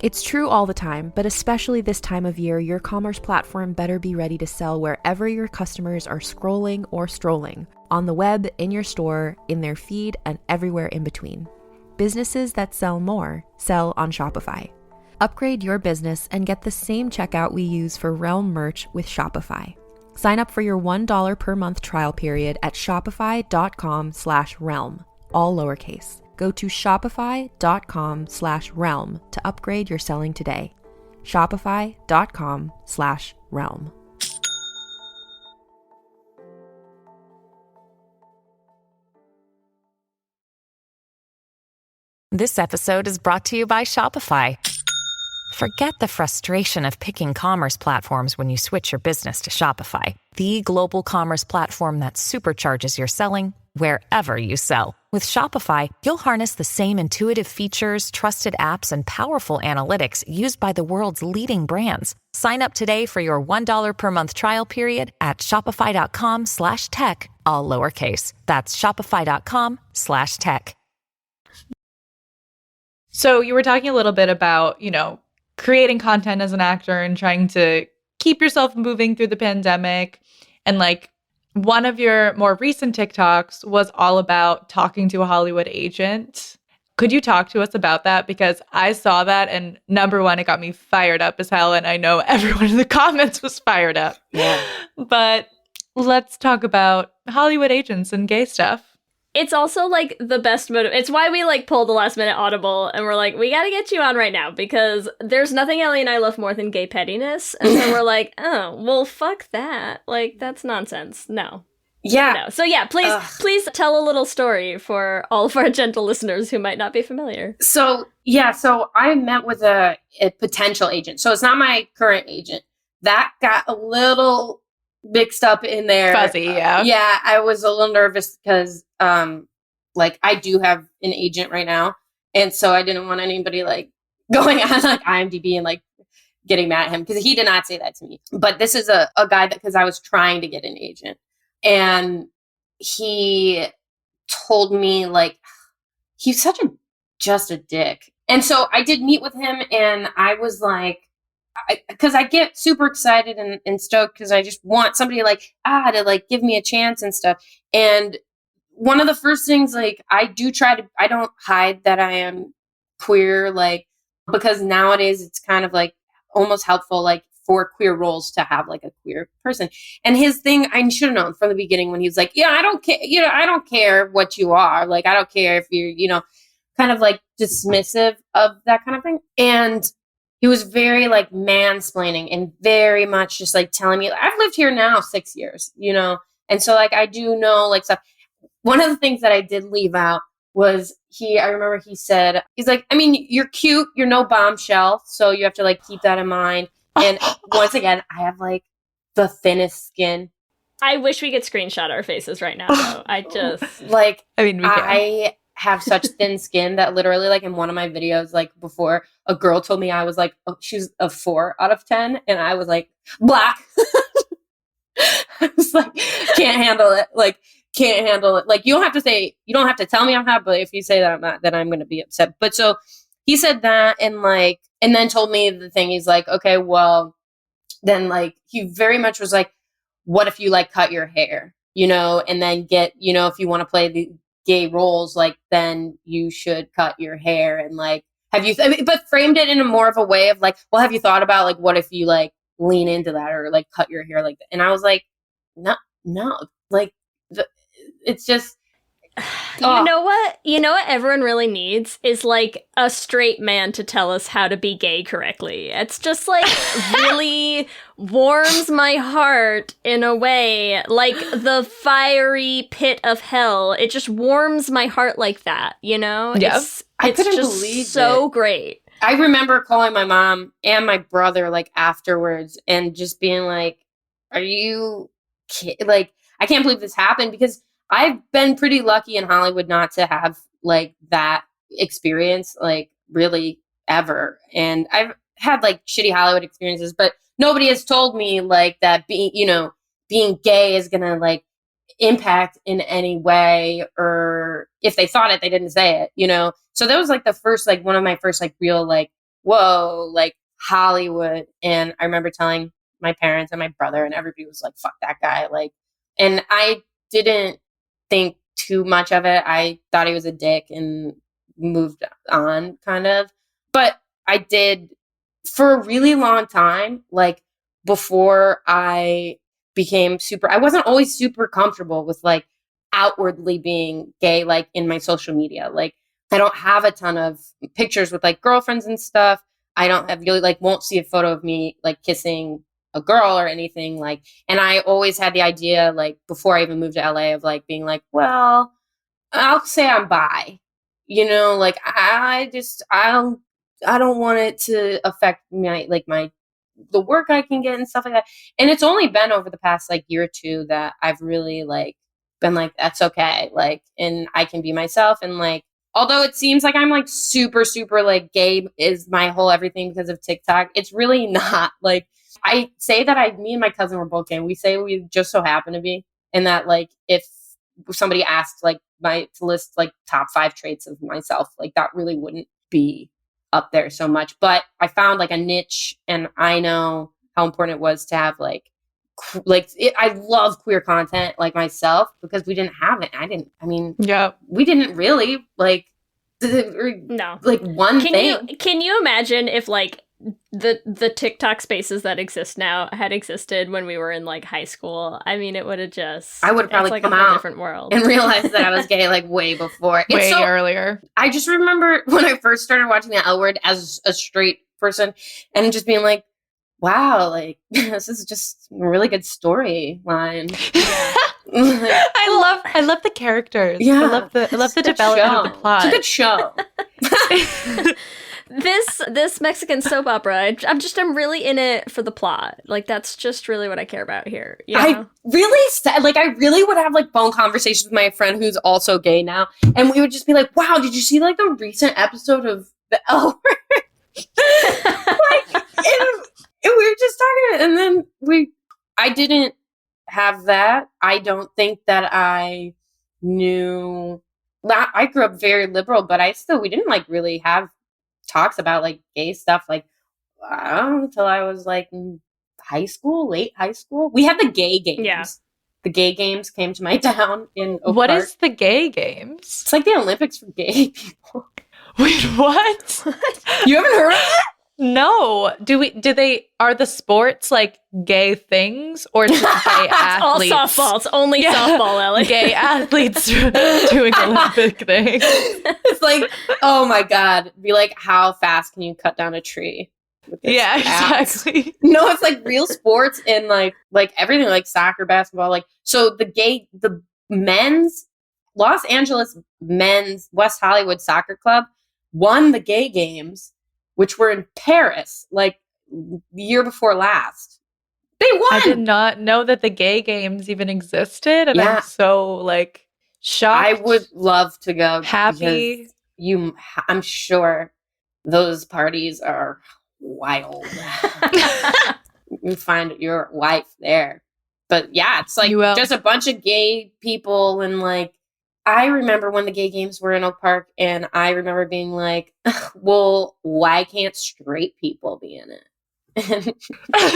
J: It's true all the time, but especially this time of year, your commerce platform better be ready to sell wherever your customers are scrolling or strolling, on the web, in your store, in their feed, and everywhere in between. Businesses that sell more sell on Shopify. Upgrade your business and get the same checkout we use for Realm merch with Shopify. Sign up for your $1 per month trial period at shopify.com/realm, all lowercase. Go to shopify.com/realm to upgrade your selling today. Shopify.com/realm.
K: This episode is brought to you by Shopify. Forget the frustration of picking commerce platforms when you switch your business to Shopify, the global commerce platform that supercharges your selling wherever you sell. With Shopify, you'll harness the same intuitive features, trusted apps, and powerful analytics used by the world's leading brands. Sign up today for your $1 per month trial period at shopify.com/tech, all lowercase. That's shopify.com/tech.
H: So you were talking a little bit about, creating content as an actor and trying to keep yourself moving through the pandemic. And like one of your more recent TikToks was all about talking to a Hollywood agent. Could you talk to us about that? Because I saw that and number one, it got me fired up as hell. And I know everyone in the comments was fired up.
I: Yeah.
H: But let's talk about Hollywood agents and gay stuff.
G: It's also like the best motive. It's why we like pulled the last minute audible and we're like, we gotta get you on right now because there's nothing Ellie and I love more than gay pettiness. And so we're like, oh, well, fuck that. Like, that's nonsense. No.
I: Yeah.
G: No. So yeah, please tell a little story for all of our gentle listeners who might not be familiar.
I: So I met with a potential agent. So it's not my current agent. That got a little mixed up in there.
H: Fuzzy, yeah.
I: Yeah, I was a little nervous because I do have an agent right now. And so I didn't want anybody like going on like IMDb and like getting mad at him because he did not say that to me. But this is a guy that because I was trying to get an agent. And he told me like he's just a dick. And so I did meet with him and I was like, because I get super excited and stoked because I just want somebody to like give me a chance and stuff. And one of the first things like I don't hide that I am queer, like because nowadays it's kind of like almost helpful like for queer roles to have like a queer person. And his thing, I should have known from the beginning when he was like, yeah, I don't care, I don't care what you are. Like, I don't care if you're, kind of like dismissive of that kind of thing. And he was very like mansplaining and very much just like telling me, I've lived here now 6 years, And so like, I do know like stuff. One of the things that I did leave out was I remember he said, he's like, I mean, you're cute. You're no bombshell. So you have to like keep that in mind. And once again, I have like the thinnest skin.
G: I wish we could screenshot our faces right now, though. I just
I: like,
H: I mean, we can.
I: I have such thin skin that literally like in one of my videos, like before a girl told me I was like, she was a 4 out of 10. And I was like, black. I was like, can't handle it. Like, can't handle it. Like, you don't have to tell me I'm hot, but if you say that I'm not, then I'm going to be upset. But so he said that and then told me the thing. He's like, okay, well, then like, he very much was like, what if you like cut your hair, and then get, if you want to play the gay roles, like, then you should cut your hair. And like, but framed it in a more of a way of like, well, have you thought about like, what if you like lean into that or like cut your hair like that? And I was like, no, like, it's just,
G: You know what everyone really needs is like a straight man to tell us how to be gay correctly. It's just like really warms my heart in a way, like the fiery pit of hell. It just warms my heart like that,
H: Yes.
I: I
G: It's
I: couldn't
G: just
I: believe
G: so
I: it.
G: great.
I: I remember calling my mom and my brother like afterwards and just being like, are you like, I can't believe this happened because I've been pretty lucky in Hollywood not to have like that experience, like really ever. And I've had like shitty Hollywood experiences, but nobody has told me like that being gay is going to like impact in any way, or if they thought it, they didn't say it, So that was like the first, like one of my first like real, like, whoa, like Hollywood. And I remember telling my parents and my brother and everybody was like, fuck that guy. Like, and I didn't think too much of it. I thought he was a dick and moved on kind of. But I did for a really long time, like before I wasn't always super comfortable with like outwardly being gay, like in my social media. Like I don't have a ton of pictures with like girlfriends and stuff. I don't have really like won't see a photo of me like kissing a girl or anything like, and I always had the idea like before I even moved to LA of like being like, well, I'll say I'm bi, like I'll I don't want it to affect the work I can get and stuff like that. And it's only been over the past like year or two that I've really like been like, that's okay. Like, and I can be myself. And like, although it seems like I'm like super, super like gay is my whole everything because of TikTok, it's really not. Like, I say that me and my cousin were both gay. We say we just so happen to be. And that like, if somebody asked like to list like top 5 traits of myself, like that really wouldn't be up there so much. But I found like a niche, and I know how important it was to have like I love queer content like myself because we didn't have it. We didn't really like
G: no
I: like one thing.
G: Can you imagine if like the TikTok spaces that exist now had existed when we were in like high school? I mean, it would have just
I: I would have probably
G: like
I: come
G: a whole
I: out
G: different world
I: and realized that I was gay like way before,
H: way earlier.
I: I just remember when I first started watching the L Word as a straight person and just being like, wow, like this is just a really good storyline.
H: I love the characters.
I: Yeah,
H: I love the development of the plot.
I: It's a good show.
G: This Mexican soap opera, I'm really in it for the plot. Like that's just really what I care about here. You know?
I: I really would have like phone conversations with my friend who's also gay now, and we would just be like, wow, did you see like the recent episode of the L Word? Like, and we were just talking, and then I didn't have that. I don't think that I knew. I grew up very liberal, but we didn't like really have talks about like gay stuff like until I was like in late high school. We had the gay games.
G: Yeah.
I: The gay games came to my town in Oak
H: What
I: Park.
H: is the gay games?
I: It's like the Olympics for gay people.
H: Wait, what?
I: You haven't heard of it?
H: No. Are the sports like gay things or just gay athletes?
G: All softball. It's only softball, Ellie.
H: Gay athletes doing Olympic things.
I: It's like, oh my God. Be like, how fast can you cut down a tree?
H: Yeah, exactly.
I: No, it's like real sports and like everything, like soccer, basketball. Like, so the men's Los Angeles men's West Hollywood Soccer Club won the gay games, which were in Paris, like the year before last. They won.
H: I did not know that the gay games even existed, and
I: Yeah.
H: I'm so like shocked.
I: I would love to go.
H: Happy.
I: I'm sure those parties are wild. You find your wife there. But yeah, it's like just a bunch of gay people, and like I remember when the gay games were in Oak Park, and I remember being like, well, why can't straight people be in it?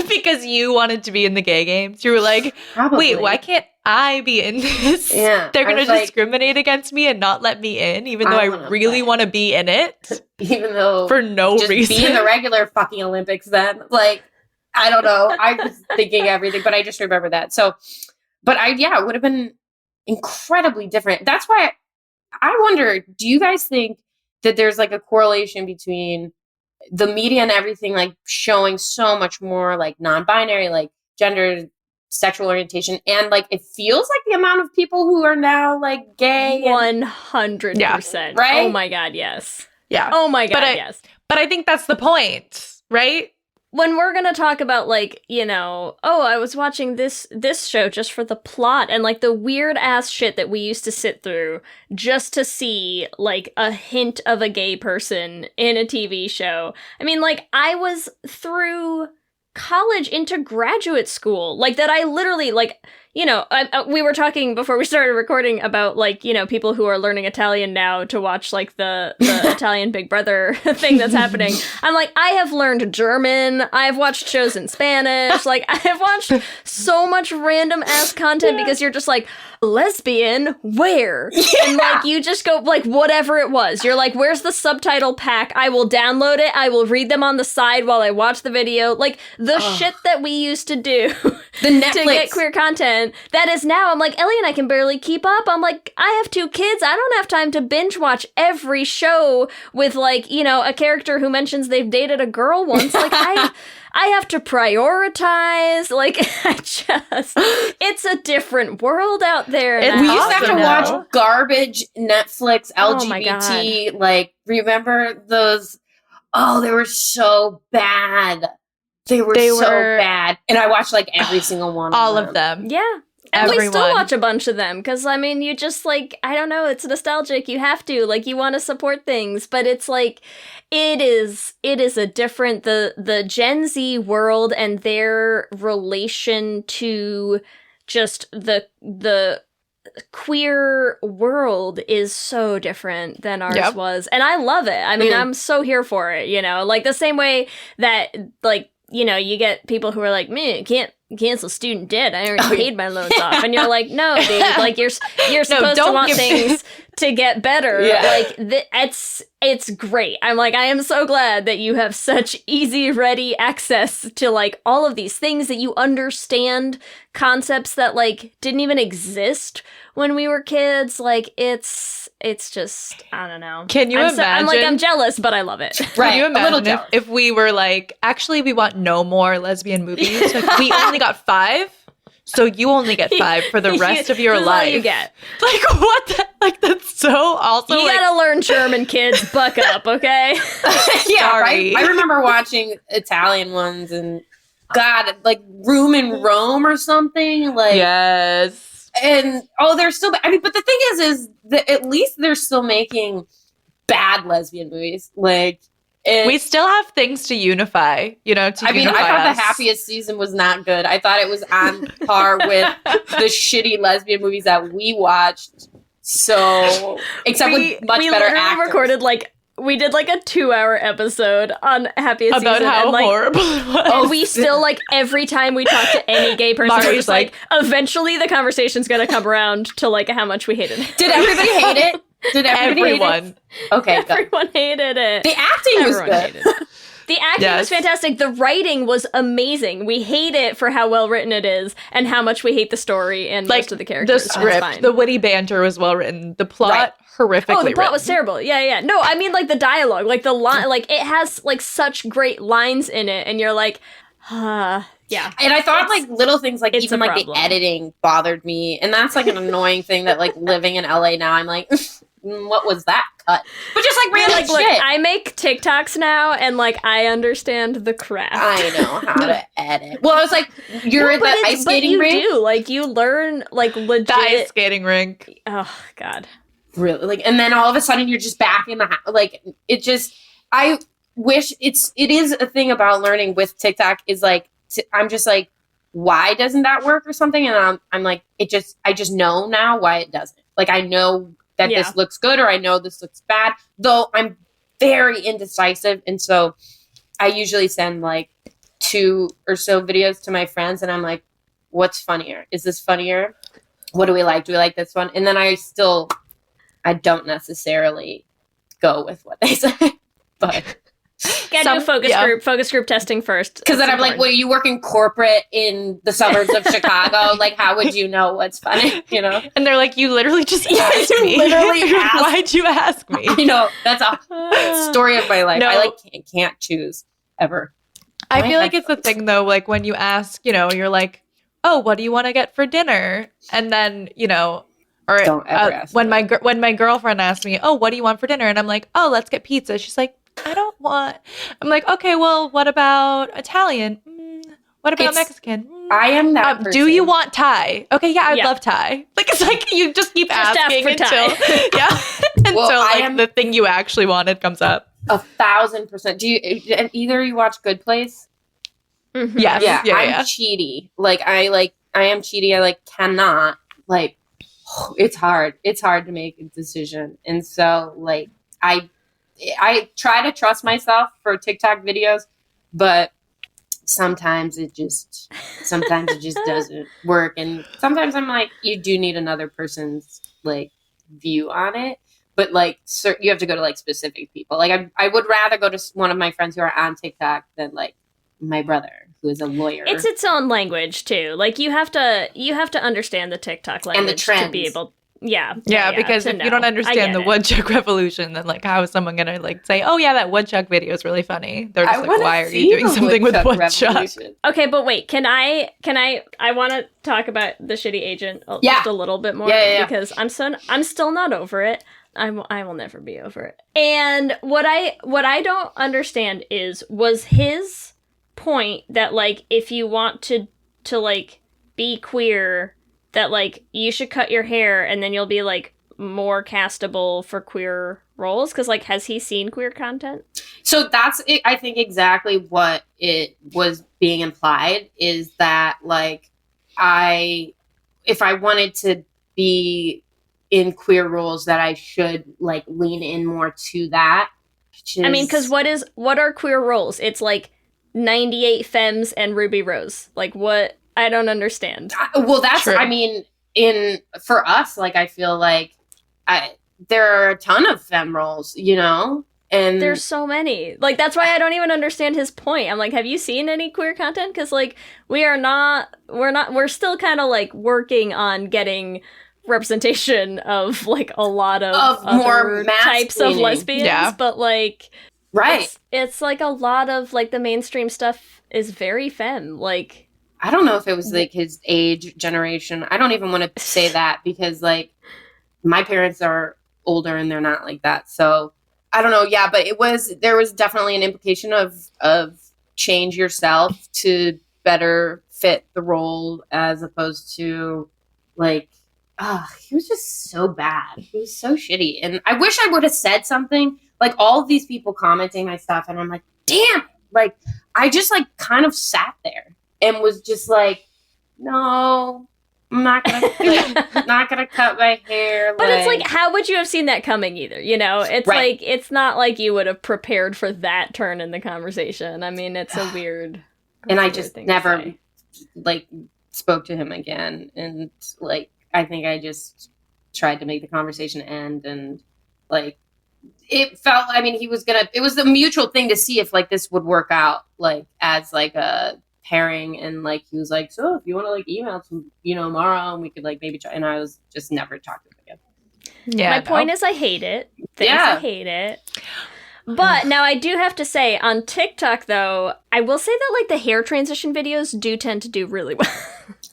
H: Because you wanted to be in the gay games. You were like,
I: Probably.
H: wait, why can't I be in this?
I: Yeah,
H: They're
I: I
H: going to
I: was like,
H: discriminate against me and not let me in, even though I really want to be in it.
I: Even though
H: for no
I: just
H: reason.
I: Be in the regular fucking Olympics then. Like, I don't know. I was thinking everything, but I just remember that. So, but it would have been incredibly different. That's why I wonder, do you guys think that there's like a correlation between the media and everything like showing so much more like non-binary, like gender, sexual orientation, and like it feels like the amount of people who are now like gay
G: 100%.
I: Right?
G: Oh my God, yes.
H: Yeah.
G: Oh my God, yes.
H: But I think that's the point, right?
G: When we're gonna talk about like, you know, oh, I was watching this show just for the plot and like the weird ass shit that we used to sit through just to see like a hint of a gay person in a TV show. I mean, like I was through college into graduate school, like that I literally like, you know, we were talking before we started recording about like, you know, people who are learning Italian now to watch like the Italian Big Brother thing that's happening. I'm like, I have learned German. I've watched shows in Spanish. Like I have watched so much random ass content because you're just like, lesbian, where? Yeah. And like you just go like whatever it was. You're like, where's the subtitle pack? I will download it. I will read them on the side while I watch the video. Like the shit that we used to do
I: the Netflix.
G: To get queer content. That is now, I'm like, Ellie and I can barely keep up. I'm like, I have 2 kids. I don't have time to binge watch every show with like, you know, a character who mentions they've dated a girl once. Like I have to prioritize. Like it's a different world out there.
I: And we used to have to watch garbage Netflix LGBT. Like, remember those? Oh, they were so bad. They were so bad. And I watched like every single one
H: of them.
G: Yeah. And we still watch a bunch of them because, I mean, you just, like, I don't know, it's nostalgic. You have to. Like, you want to support things. But it's, like, it is a different, the Gen Z world and their relation to just the queer world is so different than ours was. And I love it. I mean, I'm so here for it, you know? Like, the same way that, like, you know, you get people who are like, me, can't cancel student debt. I already paid my loans off. And you're like, no, dude, like you're supposed to want things to get better. Yeah. Like it's great. I'm like, I am so glad that you have such easy, ready access to like all of these things, that you understand concepts that like didn't even exist when we were kids. Like it's just, I don't know.
H: Can you imagine?
G: I'm jealous, but I love it.
H: Right. Can you imagine if we were like, actually, we want no more lesbian movies. Like, we only got 5, so you only get 5 for the rest of your life.
G: All you get.
H: Like, what? Like, that's so awesome.
G: You gotta learn German, kids. Buck up, okay?
I: Yeah, sorry. I remember watching Italian ones and God, like Room in Rome or something. Like,
H: yes.
I: And they're still. I mean, but the thing is that at least they're still making bad lesbian movies. Like,
H: we still have things to unify. You know, I
I: thought The Happiest Season was not good. I thought it was on par with the shitty lesbian movies that we watched. So, except with much better actors.
G: Recorded we did like a 2-hour episode on Happiest Season.
H: About how
G: and, like,
H: horrible it was.
G: And we still, like, every time we talk to any gay person, we're just like, eventually the conversation's gonna come around to, like, how much we hated it.
I: Did everybody hate it? Did everybody hate it? Okay,
G: everyone hated it.
I: The acting was good.
G: The acting was fantastic. The writing was amazing. We hate it for how well written it is and how much we hate the story and most of the characters.
H: The script, the witty banter was well written. The plot, horrifically
G: Oh, the plot
H: written.
G: was terrible. Yeah. No, I mean, like, the dialogue, like, the line, like, it has, like, such great lines in it, and you're like, yeah.
I: And I thought, like, little things, like, even, like, the editing bothered me, and that's, like, an annoying thing that, like, living in LA now, I'm like, what was that cut? But just, like, random shit.
G: Look, I make TikToks now, and, like, I understand the craft.
I: I know how to edit. Well, I was like, you're at the ice skating rink?
G: You do. Like, you learn, like, legit.
H: The ice skating rink.
G: Oh, God.
I: Really? Like, and then all of a sudden you're just back in the house. Like, it just, I wish it is a thing about learning with TikTok is like, I'm just like, why doesn't that work or something? And I'm like, I just know now why it doesn't. Like, I know that this looks good or I know this looks bad, though I'm very indecisive. And so I usually send like 2 or so videos to my friends and I'm like, what's funnier? Is this funnier? What do we like? Do we like this one? And then I don't necessarily go with what they say, but
G: gotta do focus group testing first.
I: Because then I'm like, well, you work in corporate in the suburbs of Chicago. Like, how would you know what's funny? You know?
H: And they're like, you literally just asked me. Why'd you ask me?
I: I know. That's a story of my life. No. I like can't choose ever.
H: I feel like it's the thing though. Like when you ask, you know, you're like, oh, what do you want to get for dinner? And then, you know. Or
I: don't ever ask
H: when my girlfriend asked me, oh, what do you want for dinner? And I'm like, oh, let's get pizza. She's like, I don't want. I'm like, okay, well, what about Italian? What about Mexican?
I: I am that person.
H: Do you want Thai? Okay, yeah, I'd love Thai. Like, it's like you just keep asking until the thing you actually wanted comes up.
I: 1,000%. Do you? And either you watch Good Place?
H: Mm-hmm. Yes.
I: Yeah. I'm cheaty. I am cheaty. I cannot it's hard. It's hard to make a decision. And so like I try to trust myself for TikTok videos, but sometimes it just doesn't work. And sometimes I'm like, you do need another person's like view on it. But like you have to go to like specific people. Like I would rather go to one of my friends who are on TikTok than like my brother, who is a lawyer.
G: It's its own language too. Like you have to understand the TikTok language
I: and the trends
G: to be able.
H: Yeah, because if you don't understand the woodchuck revolution, then like how is someone gonna like say, "Oh yeah, that woodchuck video is really funny"? They're just like, "Why are you doing something with woodchuck?"
G: Okay, but wait, can I want to talk about the shitty agent just a little bit more because I'm still not over it. I will never be over it. And what I don't understand was his point that like if you want to like be queer, that like you should cut your hair and then you'll be like more castable for queer roles? Because like, has he seen queer content?
I: So that's it, I think exactly what it was being implied is that like if I wanted to be in queer roles, that I should like lean in more to that.
G: I mean, because what are queer roles? It's like 98 femmes and Ruby Rose. Like what? I don't understand.
I: Well, that's true. I mean, for us, like I feel like there are a ton of femme roles, you know, and
G: there's so many. Like that's why I don't even understand his point. I'm like, have you seen any queer content? Because like we're still kind of like working on getting representation of like a lot of more types of lesbians, but like it's like a lot of like the mainstream stuff is very femme. Like
I: I don't know if it was like his age generation. I don't even want to say that because like my parents are older and they're not like that. So I don't know. Yeah, but there was definitely an implication of change yourself to better fit the role as opposed to like, he was just so bad. He was so shitty. And I wish I would have said something. Like all of these people commenting my stuff and I'm like, damn, like I just like kind of sat there and was just like, no, I'm not gonna cut my hair.
G: But it's like, how would you have seen that coming either? You know, it's like, it's not like you would have prepared for that turn in the conversation. I mean, it's a weird.
I: And I just never like spoke to him again. And like, I think I just tried to make the conversation end. And like, it felt, I mean, it was the mutual thing to see if like this would work out, like as like a pairing. And like he was like, so if you want to like email to tomorrow and we could like maybe try, and I was just never talked to him again.
G: My point is I hate it. I hate it. But now I do have to say on TikTok though, I will say that like the hair transition videos do tend to do really well.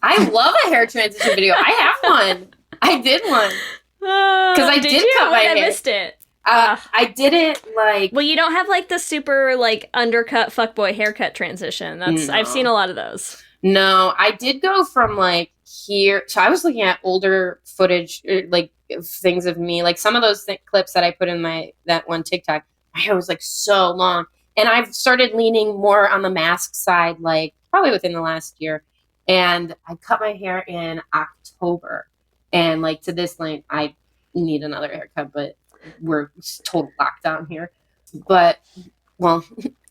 I: I love a hair transition video. I have one. I did one because I did cut my hair.
G: I missed it.
I: I didn't like.
G: Well, you don't have like the super like undercut fuckboy haircut transition. I've seen a lot of those.
I: No, I did go from like here. So I was looking at older footage, like things of me, like some of those clips that I put in that one TikTok. My hair was like so long, and I've started leaning more on the mask side, like probably within the last year. And I cut my hair in October, and like to this length, I need another haircut, but we're total lockdown here. But well,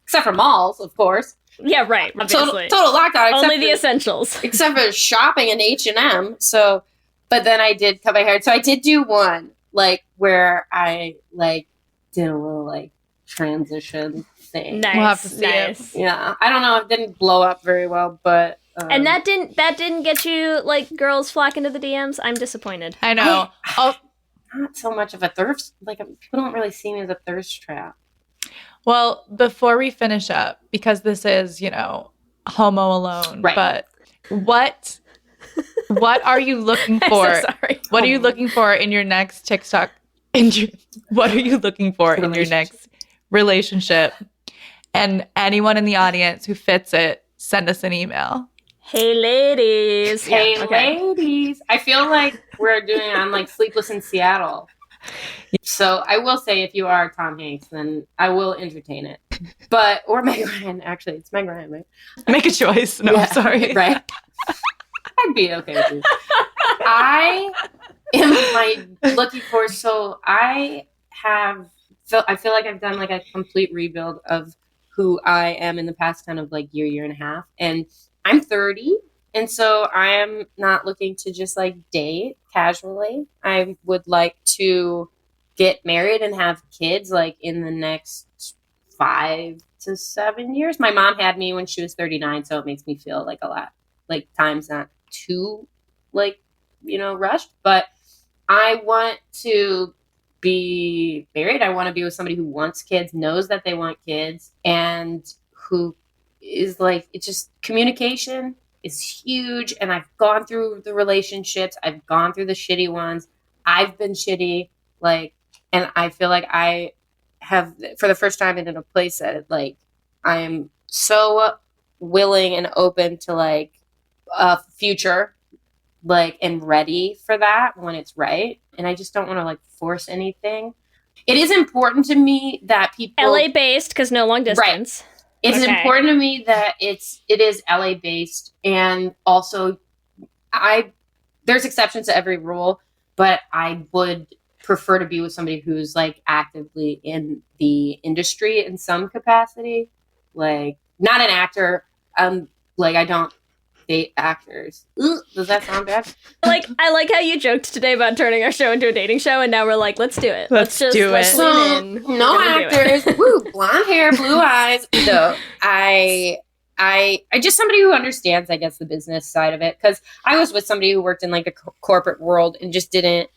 I: except for malls, of course.
G: Yeah, right. Obviously.
I: Total lockdown.
G: Only the essentials.
I: Except for shopping and H&M. So, but then I did cut my hair. So I did do one like where I like did a little like transition thing.
G: Nice. We'll have to see it.
I: Yeah, I don't know. It didn't blow up very well, but.
G: And that didn't get you like girls flocking to the DMs. I'm disappointed.
H: I know.
I: Not so much of a thirst. Like people don't really see me as a thirst trap.
H: Well, before we finish up, because this is Homo alone,
I: right.
H: But what are you looking for?
G: I'm so sorry.
H: What are you looking for in your next TikTok? What are you looking for in your next relationship? And anyone in the audience who fits it, send us an email.
G: Hey, ladies.
I: Hey, ladies. I feel like we're doing it on like Sleepless in Seattle. So I will say if you are Tom Hanks, then I will entertain it. Or Meg Ryan. Actually, it's Meg Ryan, right?
H: Make a choice. No, I'm sorry.
I: Right? I'd be okay with you. I am looking for, so I feel like I've done like a complete rebuild of who I am in the past kind of like year and a half. And I'm 30. And so I am not looking to just like date casually. I would like to get married and have kids like in the next 5 to 7 years. My mom had me when she was 39. So it makes me feel like a lot, like time's not too like, rushed, but I want to be married. I want to be with somebody who wants kids, knows that they want kids, and who is like, it's just communication is huge. And I've gone through the relationships, I've gone through the shitty ones. I've been shitty, like, and I feel like I have, for the first time, been in a place that like I'm so willing and open to like a future, like, and ready for that when it's right. And I just don't want to like force anything. It is important to me that people
G: LA based because no long distance.
I: Right. It is important to me that it is LA based, and also there's exceptions to every rule, but I would prefer to be with somebody who's like actively in the industry in some capacity, like not an actor. Like I don't date actors. Ooh, does that sound bad?
G: I like how you joked today about turning our show into a dating show, and now we're like, let's do it. Let's lean in.
I: No actors. Woo, blonde hair, blue eyes. No, I just somebody who understands, I guess, the business side of it. Because I was with somebody who worked in like the corporate world and just didn't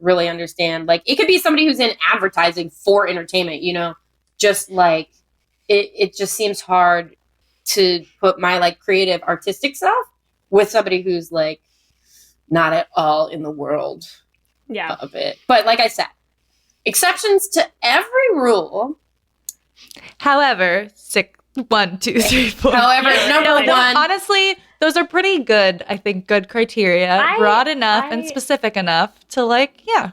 I: really understand. Like, it could be somebody who's in advertising for entertainment. You know, just like it just seems hard to put my like creative artistic self with somebody who's like not at all in the world of it. But like I said, exceptions to every rule.
H: However, 1, 2, 3, 4.
I: However, number one.
H: Honestly, those are pretty good. I think good criteria, broad enough and specific enough to like, yeah.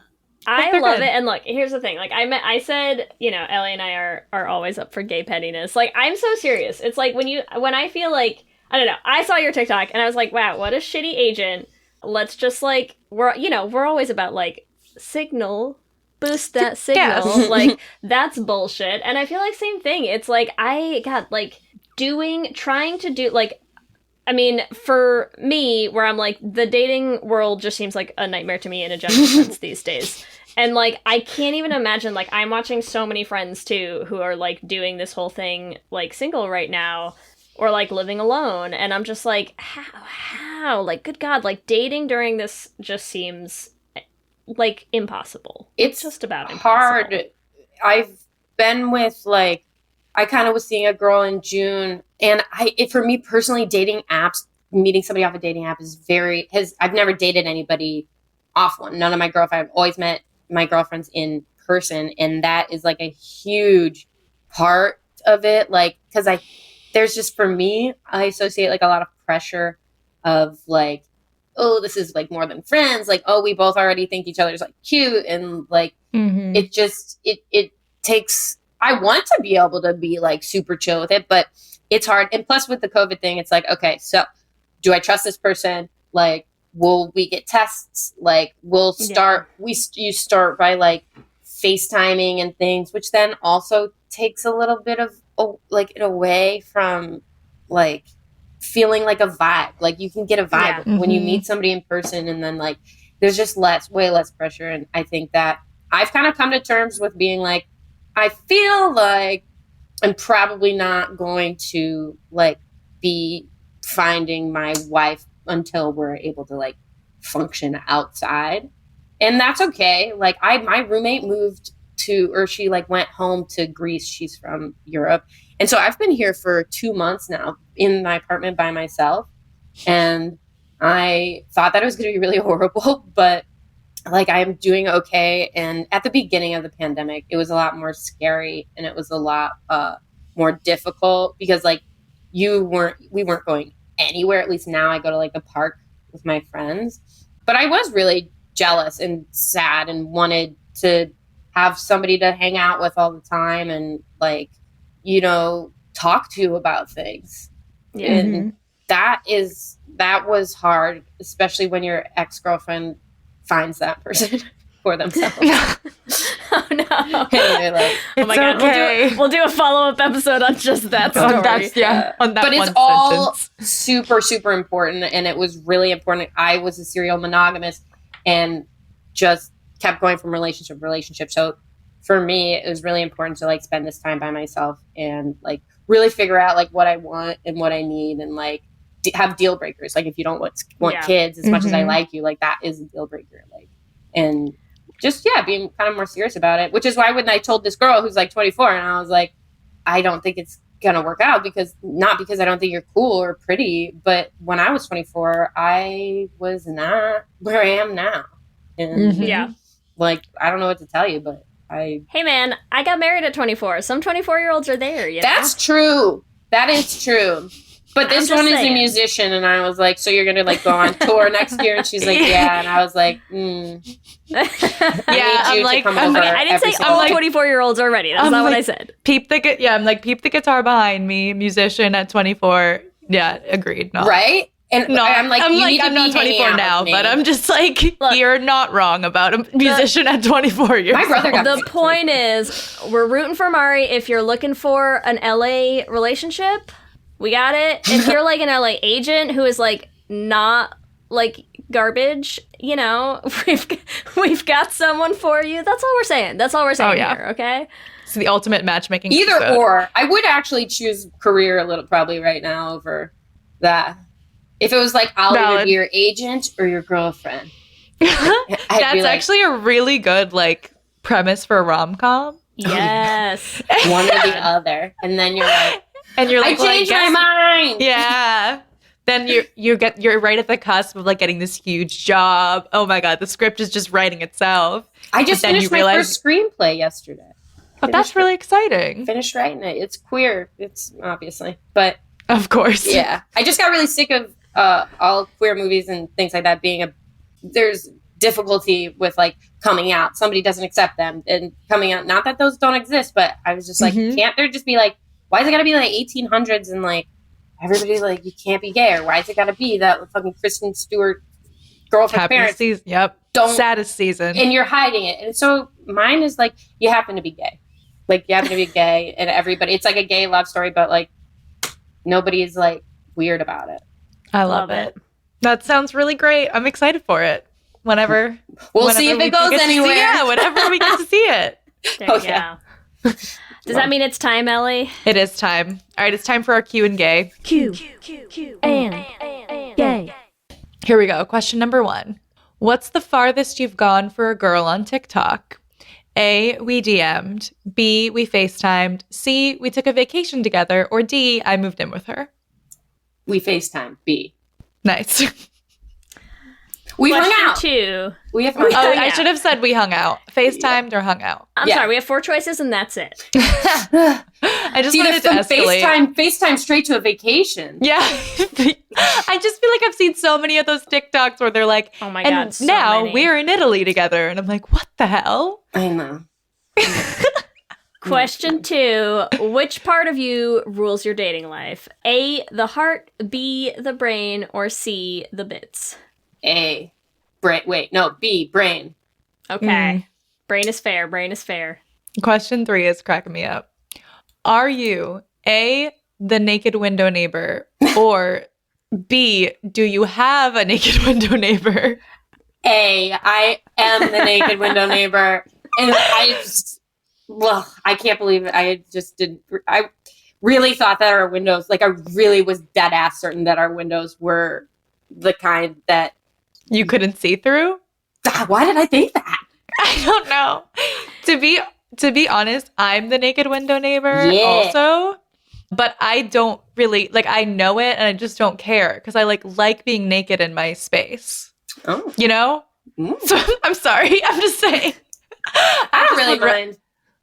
G: I love it. And look, here's the thing. Like I said, you know, Ellie and I are always up for gay pettiness. Like, I'm so serious. It's like when I feel like, I don't know, I saw your TikTok and I was like, wow, what a shitty agent. Let's just like, we're always about like signal, boost that signal.
H: Yes.
G: Like, that's bullshit. And I feel like same thing. It's like, I got like trying to do like, I mean, for me, where I'm like, the dating world just seems like a nightmare to me in a general sense these days. And, like, I can't even imagine, like, I'm watching so many friends, too, who are, like, doing this whole thing, like, single right now, or, like, living alone. And I'm just like, how? Like, good God, like, dating during this just seems, like, impossible. It's just about impossible.
I: Hard. I've been with, like, I kind of was seeing a girl in June, and for me personally, dating apps, meeting somebody off a dating app I've never dated anybody off one. None of my girlfriends, I've always met my girlfriends in person, and that is like a huge part of it. Like, because there's just, for me, I associate like a lot of pressure of like, oh, this is like more than friends. Like, oh, we both already think each other's like cute, and like it just it takes. I want to be able to be like super chill with it, but it's hard. And plus with the COVID thing, it's like, okay, so do I trust this person? Like, will we get tests? Like, we'll start, you start by like FaceTiming and things, which then also takes a little bit of like it away from like feeling like a vibe. Like, you can get a vibe when you meet somebody in person, and then like, there's just way less pressure. And I think that I've kind of come to terms with being like, I feel like I'm probably not going to like be finding my wife until we're able to like function outside. And that's okay. Like, my roommate she like went home to Greece. She's from Europe. And so I've been here for 2 months now in my apartment by myself. And I thought that it was going to be really horrible, but like, I'm doing okay. And at the beginning of the pandemic, it was a lot more scary, and it was a lot more difficult because like we weren't going anywhere. At least now I go to like the park with my friends, but I was really jealous and sad and wanted to have somebody to hang out with all the time and like, you know, talk to about things. Yeah. And that was hard, especially when your ex-girlfriend finds that person for themselves.
G: Oh no!
I: Anyway, like,
G: oh my God,
H: okay.
G: we'll do a follow-up episode on just that story.
H: On that
I: but it's
H: one
I: all
H: sentence.
I: super, super important, and it was really important. I was a serial monogamist and just kept going from relationship to relationship. So for me, it was really important to like spend this time by myself and like really figure out like what I want and what I need, and like have deal breakers. Like, if you don't want kids as much as I like you, like that is a deal breaker. Like, and just, being kind of more serious about it, which is why when I told this girl who's like 24 and I was like, I don't think it's going to work out not because I don't think you're cool or pretty, but when I was 24, I was not where I am now. And like, I don't know what to tell you, but hey
G: man, I got married at 24. Some 24-year-olds are there, you know?
I: That's true. That is true. But this one is a musician, and I was like, so you're going to like go on tour next year? And she's like, yeah. And I was like,
G: I'm like, I didn't say all 24-year-olds are ready. That's not what I said.
H: Peep the guitar behind me, musician at 24. Yeah, agreed. No.
I: Right? And
H: no,
I: I'm like,
H: I'm not 24 now, but I'm just like, look, you're not wrong about a musician at 24 years.
I: My brother got
G: the point is, we're rooting for Mari. If you're looking for an LA relationship, we got it. If you're like an LA agent who is like not like garbage, you know, we've got someone for you. That's all we're saying. That's all we're saying here, okay?
H: It's the ultimate matchmaking.
I: Either
H: episode.
I: Or. I would actually choose career a little probably right now over that. If it was like, I'll either be your agent or your girlfriend.
H: That's actually a really good like premise for a rom-com.
G: Yes.
I: One or the other. And then you're like,
H: I
I: changed my mind.
H: Yeah. Then you're right at the cusp of like getting this huge job. Oh my God, the script is just writing itself.
I: I just finished my first screenplay yesterday.
H: Oh, that's really exciting.
I: Finished writing it. It's queer. It's obviously, but
H: of course.
I: Yeah. I just got really sick of all queer movies and things like that being there's difficulty with like coming out. Somebody doesn't accept them and coming out. Not that those don't exist, but I was just like, can't there just be like, why is it gotta be like 1800s and like everybody's like, you can't be gay, or why is it gotta be that fucking Kristen Stewart girlfriend parents?
H: Saddest season.
I: And you're hiding it. And so mine is like, you happen to be gay. Like you happen to be gay and everybody, it's like a gay love story, but like nobody's like weird about it.
H: I love it. That sounds really great. I'm excited for it. Whenever
I: see if it goes anywhere.
H: Whenever we get to see it.
G: Yeah. Does that mean it's time, Ellie?
H: It is time. All right, it's time for our Q and Gay.
F: Q and Gay.
H: Here we go. Question number 1. What's the farthest you've gone for a girl on TikTok? A, we DM'd. B, we FaceTimed. C, we took a vacation together. Or D, I moved in with her.
I: We FaceTime. B.
H: Nice.
I: We hung out.
G: 2.
I: We have hung out.
H: I should have said we hung out. FaceTimed or hung out.
G: I'm sorry. We have 4 choices and that's it.
H: I just wanted to escalate.
I: FaceTime straight to a vacation.
H: Yeah. I just feel like I've seen so many of those TikToks where they're like,
G: oh my God,
H: and
G: so
H: now
G: many.
H: We're in Italy together. And I'm like, what the hell?
I: I know.
G: Question 2. Which part of you rules your dating life? A, the heart, B, the brain, or C, the bits?
I: A, brain. Wait, no, B, brain.
G: Okay. Brain is fair. Brain is fair.
H: Question 3 is cracking me up. Are you A, the naked window neighbor, or B, do you have a naked window neighbor?
I: A, I am the naked window neighbor. And I can't believe it. I really thought that our windows, like I really was dead ass certain that our windows were the kind that
H: you couldn't see through.
I: Why did I think that?
H: I don't know. To be honest, I'm the naked window neighbor also, but I don't really like. I know it, and I just don't care because I like being naked in my space.
I: Oh,
H: you know. So I'm sorry. I'm just saying.
I: I don't really mind.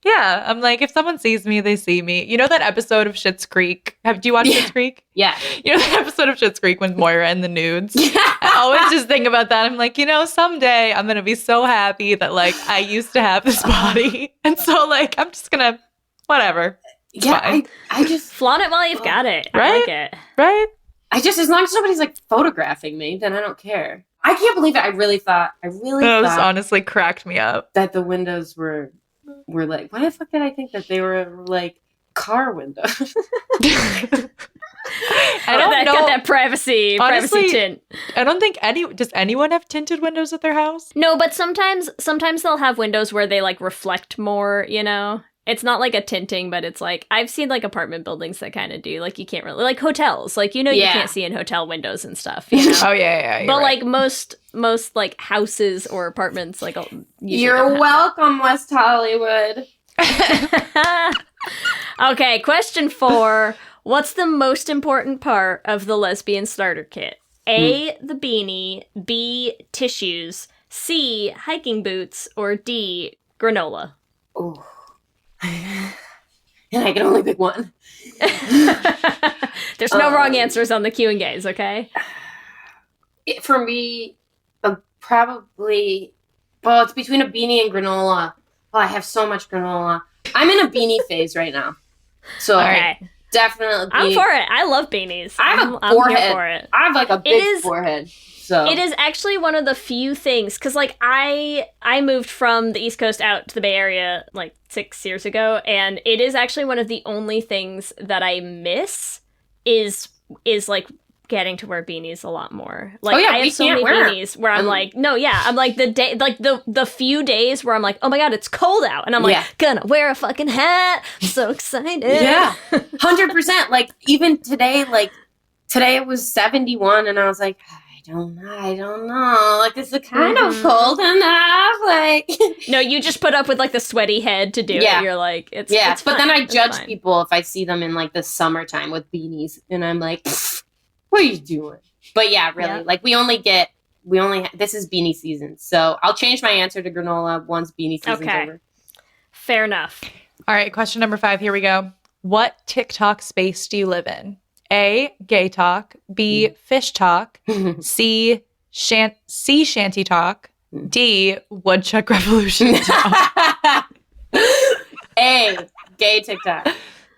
H: Yeah, I'm like, if someone sees me, they see me. You know that episode of Schitt's Creek? Do you watch Schitt's Creek?
I: Yeah.
H: You know that episode of Schitt's Creek when Moira and the nudes? I always just think about that. I'm like, someday I'm going to be so happy that, like, I used to have this body. And so, like, I'm just going to, whatever. It's fine.
I: I just...
G: Flaunt it while you've got it.
H: Right?
G: I like it.
H: Right?
I: as long as nobody's, like, photographing me, then I don't care. I can't believe it. I really thought...
H: That honestly cracked me up.
I: That the windows were like, why the fuck did I think that they were like car windows?
H: I don't know.
G: Got that privacy tint.
H: I don't think does anyone have tinted windows at their house?
G: No, but sometimes they'll have windows where they like reflect more, It's not like a tinting, but it's like, I've seen like apartment buildings that kind of do, like you can't really, like hotels, like, you can't see in hotel windows and stuff, you know?
H: Oh, yeah.
G: But like most like houses or apartments, like
I: you're welcome, West Hollywood.
G: Okay, question 4. What's the most important part of the lesbian starter kit? A, the beanie, B, tissues, C, hiking boots, or D, granola?
I: Ooh. And I can only pick one.
G: There's no wrong answers on the Q and Gays, okay?
I: For me, probably, well, it's between a beanie and granola. Oh, I have so much granola. I'm in a beanie phase right now. So
G: Okay.
I: definitely.
G: I'm for it. I love beanies.
I: I have a
G: I'm
I: forehead.
G: here for it.
I: I have like a big forehead. So
G: It is actually one of the few things, because like I moved from the East Coast out to the Bay Area like 6 years ago, and it is actually one of the only things that I miss is like getting to wear beanies a lot more. Like I have so many beanies where I'm like, no, yeah, I'm like the day, like the few days where I'm like, oh my god, it's cold out, and I'm like, gonna wear a fucking hat. I'm so excited.
I: Yeah, 100%. Like even today, today it was 71, and I was like, I don't know. Like, is it kind of cold enough? Like,
G: no, you just put up with like the sweaty head to do it. You're like, it's
I: but
G: fine.
I: then I judge people if I see them in like the summertime with beanies, and I'm like, what are you doing? But yeah, really, like this is beanie season, so I'll change my answer to granola once beanie season's over.
G: Fair enough.
H: All right, question number 5. Here we go. What TikTok space do you live in? A, gay talk. B, fish talk. C, shanty talk. D, woodchuck revolution talk.
I: A, gay TikTok.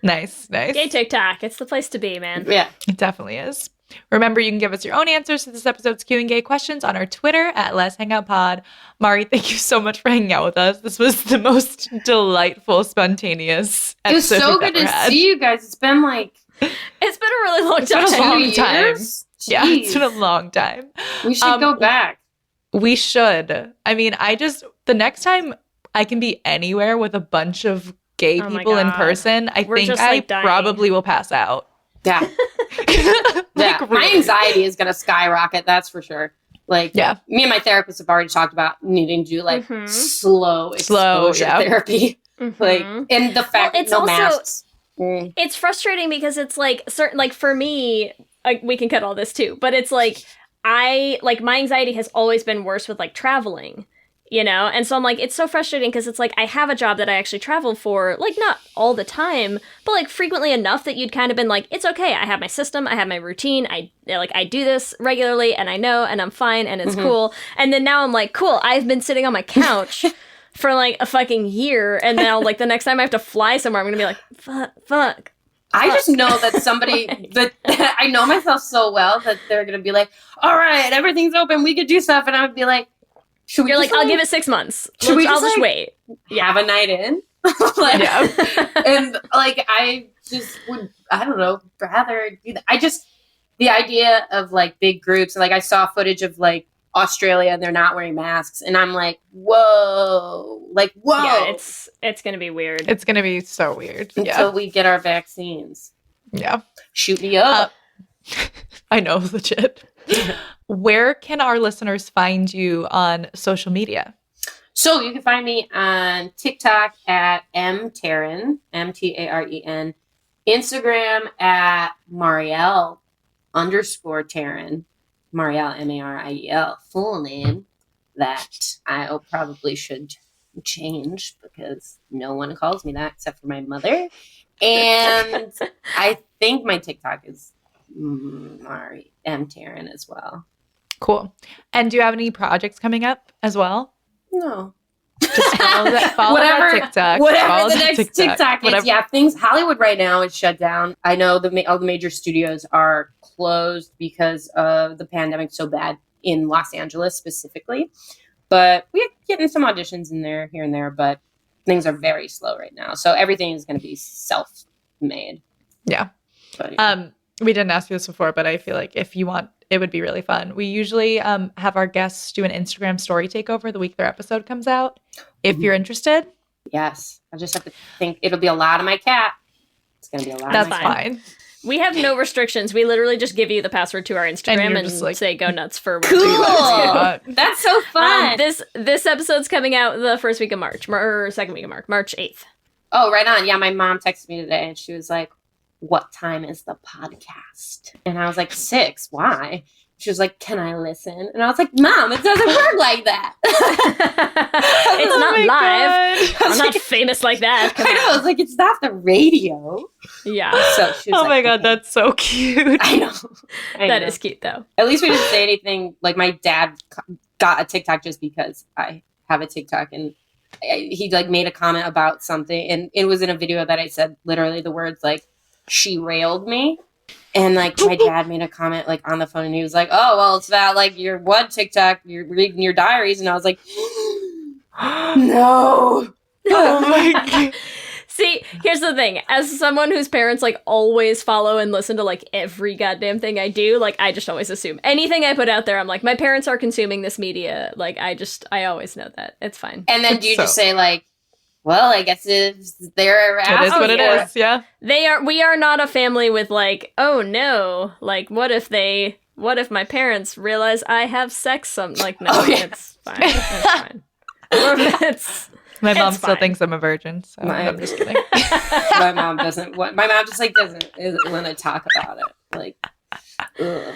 H: Nice.
G: Gay TikTok. It's the place to be, man.
I: Yeah.
H: It definitely is. Remember, you can give us your own answers to this episode's Q&A questions on our Twitter at Let's Hang Out Pod. Mari, thank you so much for hanging out with us. This was the most delightful, spontaneous episode.
I: It was so good to see you guys. It's been like...
G: It's been a really long time.
H: It's been a long time. Yeah,
I: Jeez.
H: it's been a long time.
I: We should go back.
H: We should. I mean, the next time I can be anywhere with a bunch of gay people in person, I think I probably will pass out.
I: Yeah. My anxiety is going to skyrocket, that's for sure. Like, me and my therapist have already talked about needing to do like slow exposure therapy. Like, and the fact that no masks.
G: It's frustrating because it's like certain, like for me, we can cut all this too, but it's like my anxiety has always been worse with like traveling, you know? And so I'm like, it's so frustrating because it's like I have a job that I actually travel for, like not all the time, but like frequently enough that you'd kind of been like, it's okay. I have my system. I have my routine. I do this regularly and I know, and I'm fine and it's cool. And then now I'm like, cool, I've been sitting on my couch for like a fucking year, and now like the next time I have to fly somewhere, I'm gonna be like, fuck.
I: I just know that somebody that I know myself so well that they're gonna be like, all right, everything's open, we could do stuff, and I would be like, should we?
G: You're like, I'll give it 6 months. I'll just wait.
I: Have a night in. And like I just would, I don't know, rather do that. The idea of like big groups, like I saw footage of like Australia and they're not wearing masks, and I'm like, whoa.
G: Yeah, it's gonna be weird.
H: It's gonna be so weird
I: until we get our vaccines.
H: Yeah,
I: shoot me up.
H: I know, legit. Where can our listeners find you on social media?
I: So you can find me on TikTok at mtaren, MTAREN, Instagram at Marielle_Taren. Marielle, Mariel, full name that I probably should change because no one calls me that except for my mother. And I think my TikTok is Mari M. Taren as well.
H: Cool. And do you have any projects coming up as well?
I: No.
H: Just follow that TikTok.
I: Whatever the next TikTok is. Yeah, Hollywood right now is shut down. I know all the major studios are closed because of the pandemic so bad in Los Angeles specifically. But we're getting some auditions in there, here and there, but things are very slow right now. So everything is going to be self-made.
H: Yeah.
I: But, yeah.
H: We didn't ask you this before, but I feel like if you want, it would be really fun. We usually have our guests do an Instagram story takeover the week their episode comes out. If you're interested,
I: Yes. I just have to think it'll be a lot of my cat. It's going to be a lot
H: That's
I: of my
H: fine.
G: We have no restrictions. We literally just give you the password to our Instagram and
H: just
G: say go nuts for
I: Cool.
G: whatever you
I: That's so fun.
G: This episode's coming out the first week of March, or second week of March, March 8th.
I: Oh, right on. Yeah, my mom texted me today and she was like, what time is the podcast? And I was like, 6. Why? She was like, can I listen? And I was like, Mom, it doesn't work like that.
G: It's not live. I'm not
I: like,
G: famous like that.
I: I know. I was like, it's not the radio.
G: Yeah.
I: So she was
H: Oh
I: like,
H: my God,
I: okay.
H: that's so cute.
I: I know.
G: That is cute, though.
I: At least we didn't say anything. Like, my dad got a TikTok just because I have a TikTok, and he like made a comment about something, and it was in a video that I said literally the words like, she railed me. And like my dad made a comment like on the phone, and he was like, oh, well, it's that like your one TikTok, you're reading your diaries. And I was like, no.
H: Oh my God.
G: See, here's the thing. As someone whose parents like always follow and listen to like every goddamn thing I do, like I just always assume anything I put out there, I'm like, my parents are consuming this media. Like I always know that. It's fine.
I: And then do you just say like, well, I guess if they're
H: It is what it is, yeah.
G: We are not a family with like, oh no, like what if my parents realize I have sex like, no, it's fine. It's fine.
H: My mom
G: It's
H: still
G: fine.
H: thinks I'm a virgin, so I'm just kidding.
I: my mom doesn't want doesn't want to talk about it. Like, ugh.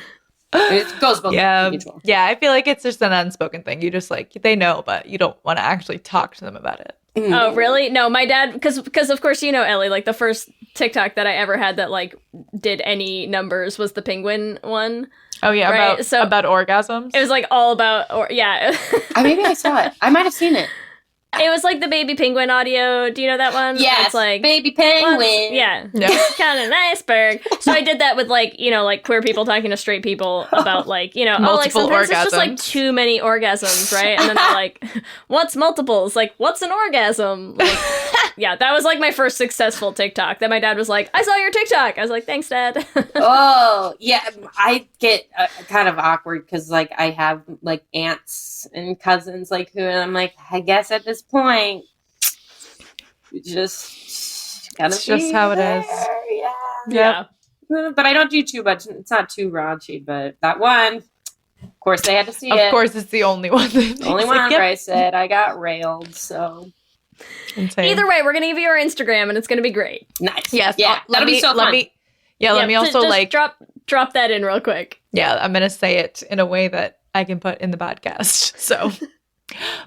I: It goes both mutual.
H: Yeah, I feel like it's just an unspoken thing. You just like, they know, but you don't want to actually talk to them about it.
G: Oh, really? No, my dad, because of course, you know, Ellie, like the first TikTok that I ever had that like did any numbers was the penguin one.
H: Oh yeah,
G: right?
H: about orgasms.
G: It was like all about, yeah.
I: Maybe I saw it. I might have seen it.
G: It was like the baby penguin audio. Do you know that one?
I: Yes,
G: It's like
I: baby penguin.
G: Yeah. Kind of an iceberg. So I did that with like, you know, like queer people talking to straight people about like, you know,
H: Multiple
G: sometimes it's just like
H: orgasms.
G: too many orgasms, right? And then they're like, what's multiples? Like, what's an orgasm? Like, yeah, that was like my first successful TikTok. That my dad was like, I saw your TikTok. I was like, thanks, Dad.
I: Oh, yeah. I get kind of awkward because like I have like aunts and cousins like who, and I'm like, I guess at this point, you just gotta
H: It's just how it is.
I: Yeah. But I don't do too much. It's not too raunchy, but that one, of course, they had to see it.
H: Of course, it's the only one.
I: The only one where I said I got railed, so.
H: Insane.
G: Either way, we're going to give you our Instagram and it's going to be great.
I: Nice.
H: Yes.
I: Yeah, that'll be so fun.
H: Let me also
G: just
H: like
G: drop that in real quick.
H: Yeah, I'm going to say it in a way that I can put in the podcast. So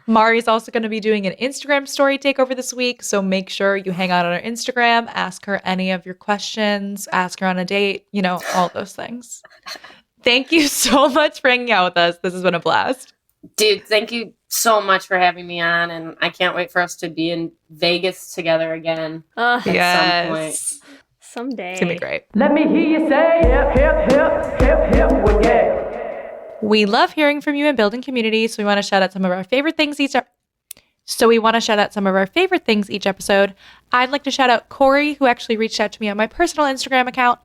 H: Mari's also going to be doing an Instagram story takeover this week. So make sure you hang out on her Instagram, ask her any of your questions, ask her on a date, you know, all those things. Thank you so much for hanging out with us. This has been a blast.
I: Dude, thank you so much for having me on. And I can't wait for us to be in Vegas together again at some point.
G: Someday.
H: It's going to be great.
A: Let me hear you say hip, hip, hip, hip, hip, well, yeah.
H: We love hearing from you and building community, so we want to shout out some of our favorite things each episode. I'd like to shout out Corey, who actually reached out to me on my personal Instagram account,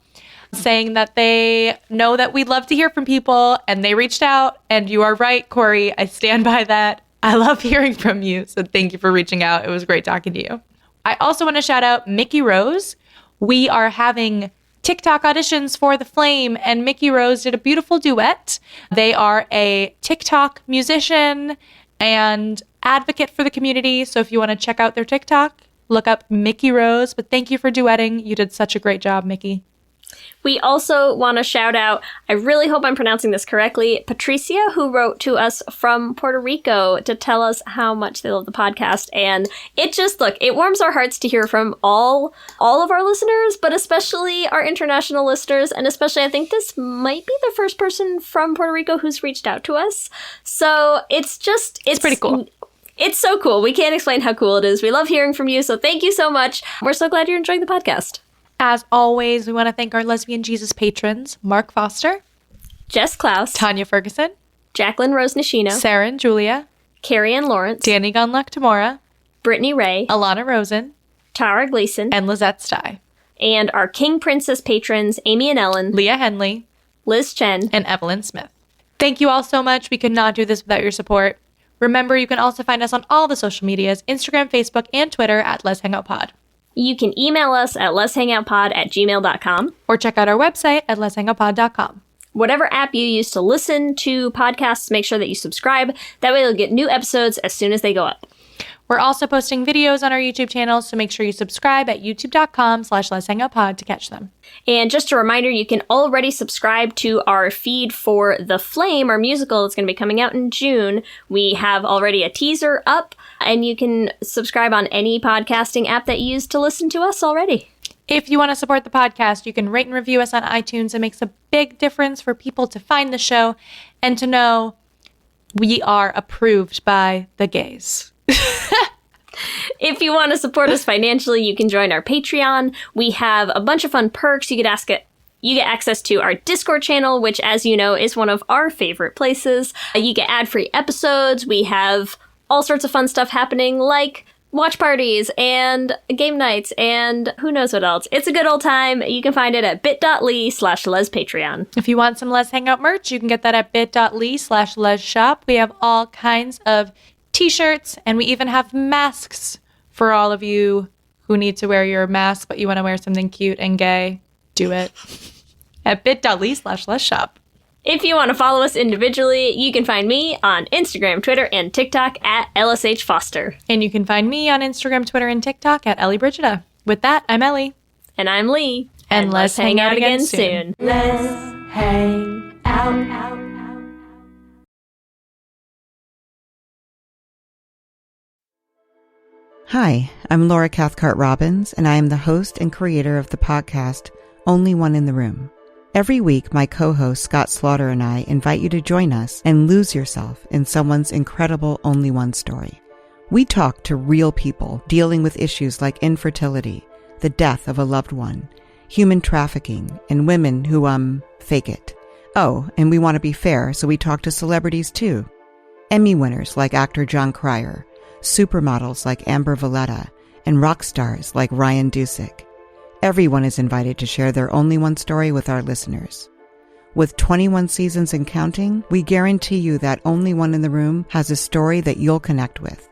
H: saying that they know that we love to hear from people, and they reached out, and you are right, Corey. I stand by that. I love hearing from you, so thank you for reaching out. It was great talking to you. I also want to shout out Mickey Rose. We are having TikTok auditions for The Flame, and Mickey Rose did a beautiful duet. They are a TikTok musician and advocate for the community, so if you want to check out their TikTok, look up Mickey Rose. But thank you for duetting. You did such a great job, Mickey.
G: We also want to shout out, I really hope I'm pronouncing this correctly, Patricia, who wrote to us from Puerto Rico to tell us how much they love the podcast. And it just, look, it warms our hearts to hear from all of our listeners, but especially our international listeners. And especially, I think this might be the first person from Puerto Rico who's reached out to us. So it's
H: pretty cool.
G: It's so cool. We can't explain how cool it is. We love hearing from you. So thank you so much. We're so glad you're enjoying the podcast.
H: As always, we want to thank our Lesbian Jesus patrons, Mark Foster,
G: Jess Klaus,
H: Tanya Ferguson,
G: Jacqueline Rose Nishino,
H: Sarah and Julia,
G: Carrie Ann Lawrence,
H: Danny Gunluck Tamora,
G: Brittany Ray,
H: Alana Rosen,
G: Tara Gleason,
H: and Lizette Stye.
G: And our King Princess patrons, Amy and Ellen,
H: Leah Henley,
G: Liz Chen,
H: and Evelyn Smith. Thank you all so much. We could not do this without your support. Remember, you can also find us on all the social medias, Instagram, Facebook, and Twitter at Let's Hang Out Pod.
G: You can email us at letshangoutpod@gmail.com.
H: Or check out our website at letshangoutpod.com.
G: Whatever app you use to listen to podcasts, make sure that you subscribe. That way you'll get new episodes as soon as they go up.
H: We're also posting videos on our YouTube channel, so make sure you subscribe at youtube.com/letshangoutpod to catch them.
G: And just a reminder, you can already subscribe to our feed for The Flame, our musical that's going to be coming out in June. We have already a teaser up, and you can subscribe on any podcasting app that you use to listen to us already.
H: If you want to support the podcast, you can rate and review us on iTunes. It makes a big difference for people to find the show and to know we are approved by the gays.
G: If you want to support us financially, you can join our Patreon. We have a bunch of fun perks. You get access to our Discord channel, which, as you know, is one of our favorite places. You get ad-free episodes. We have all sorts of fun stuff happening, like watch parties and game nights and who knows what else. It's a good old time. You can find it at bit.ly/lespatreon.
H: If you want some Les Hangout merch, you can get that at bit.ly/lesshop. We have all kinds of t-shirts, and we even have masks for all of you who need to wear your mask, but you want to wear something cute and gay. Do it at bit.ly/lesshop.
G: If you want to follow us individually, you can find me on Instagram, Twitter, and TikTok at LSH Foster.
H: And you can find me on Instagram, Twitter, and TikTok at Ellie Brigida. With that, I'm Ellie.
G: And I'm Lee.
H: And let's hang out again soon.
F: Let's hang out.
L: Hi, I'm Laura Cathcart Robbins, and I am the host and creator of the podcast Only One in the Room. Every week, my co-host Scott Slaughter and I invite you to join us and lose yourself in someone's incredible Only One story. We talk to real people dealing with issues like infertility, the death of a loved one, human trafficking, and women who, fake it. Oh, and we want to be fair, so we talk to celebrities too. Emmy winners like actor John Cryer, supermodels like Amber Valletta, and rock stars like Ryan Dusick. Everyone is invited to share their Only One story with our listeners. With 21 seasons and counting, we guarantee you that Only One in the Room has a story that you'll connect with.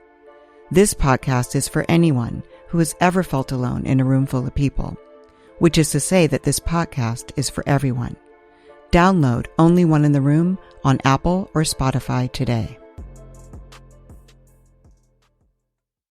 L: This podcast is for anyone who has ever felt alone in a room full of people, which is to say that this podcast is for everyone. Download Only One in the Room on Apple or Spotify today.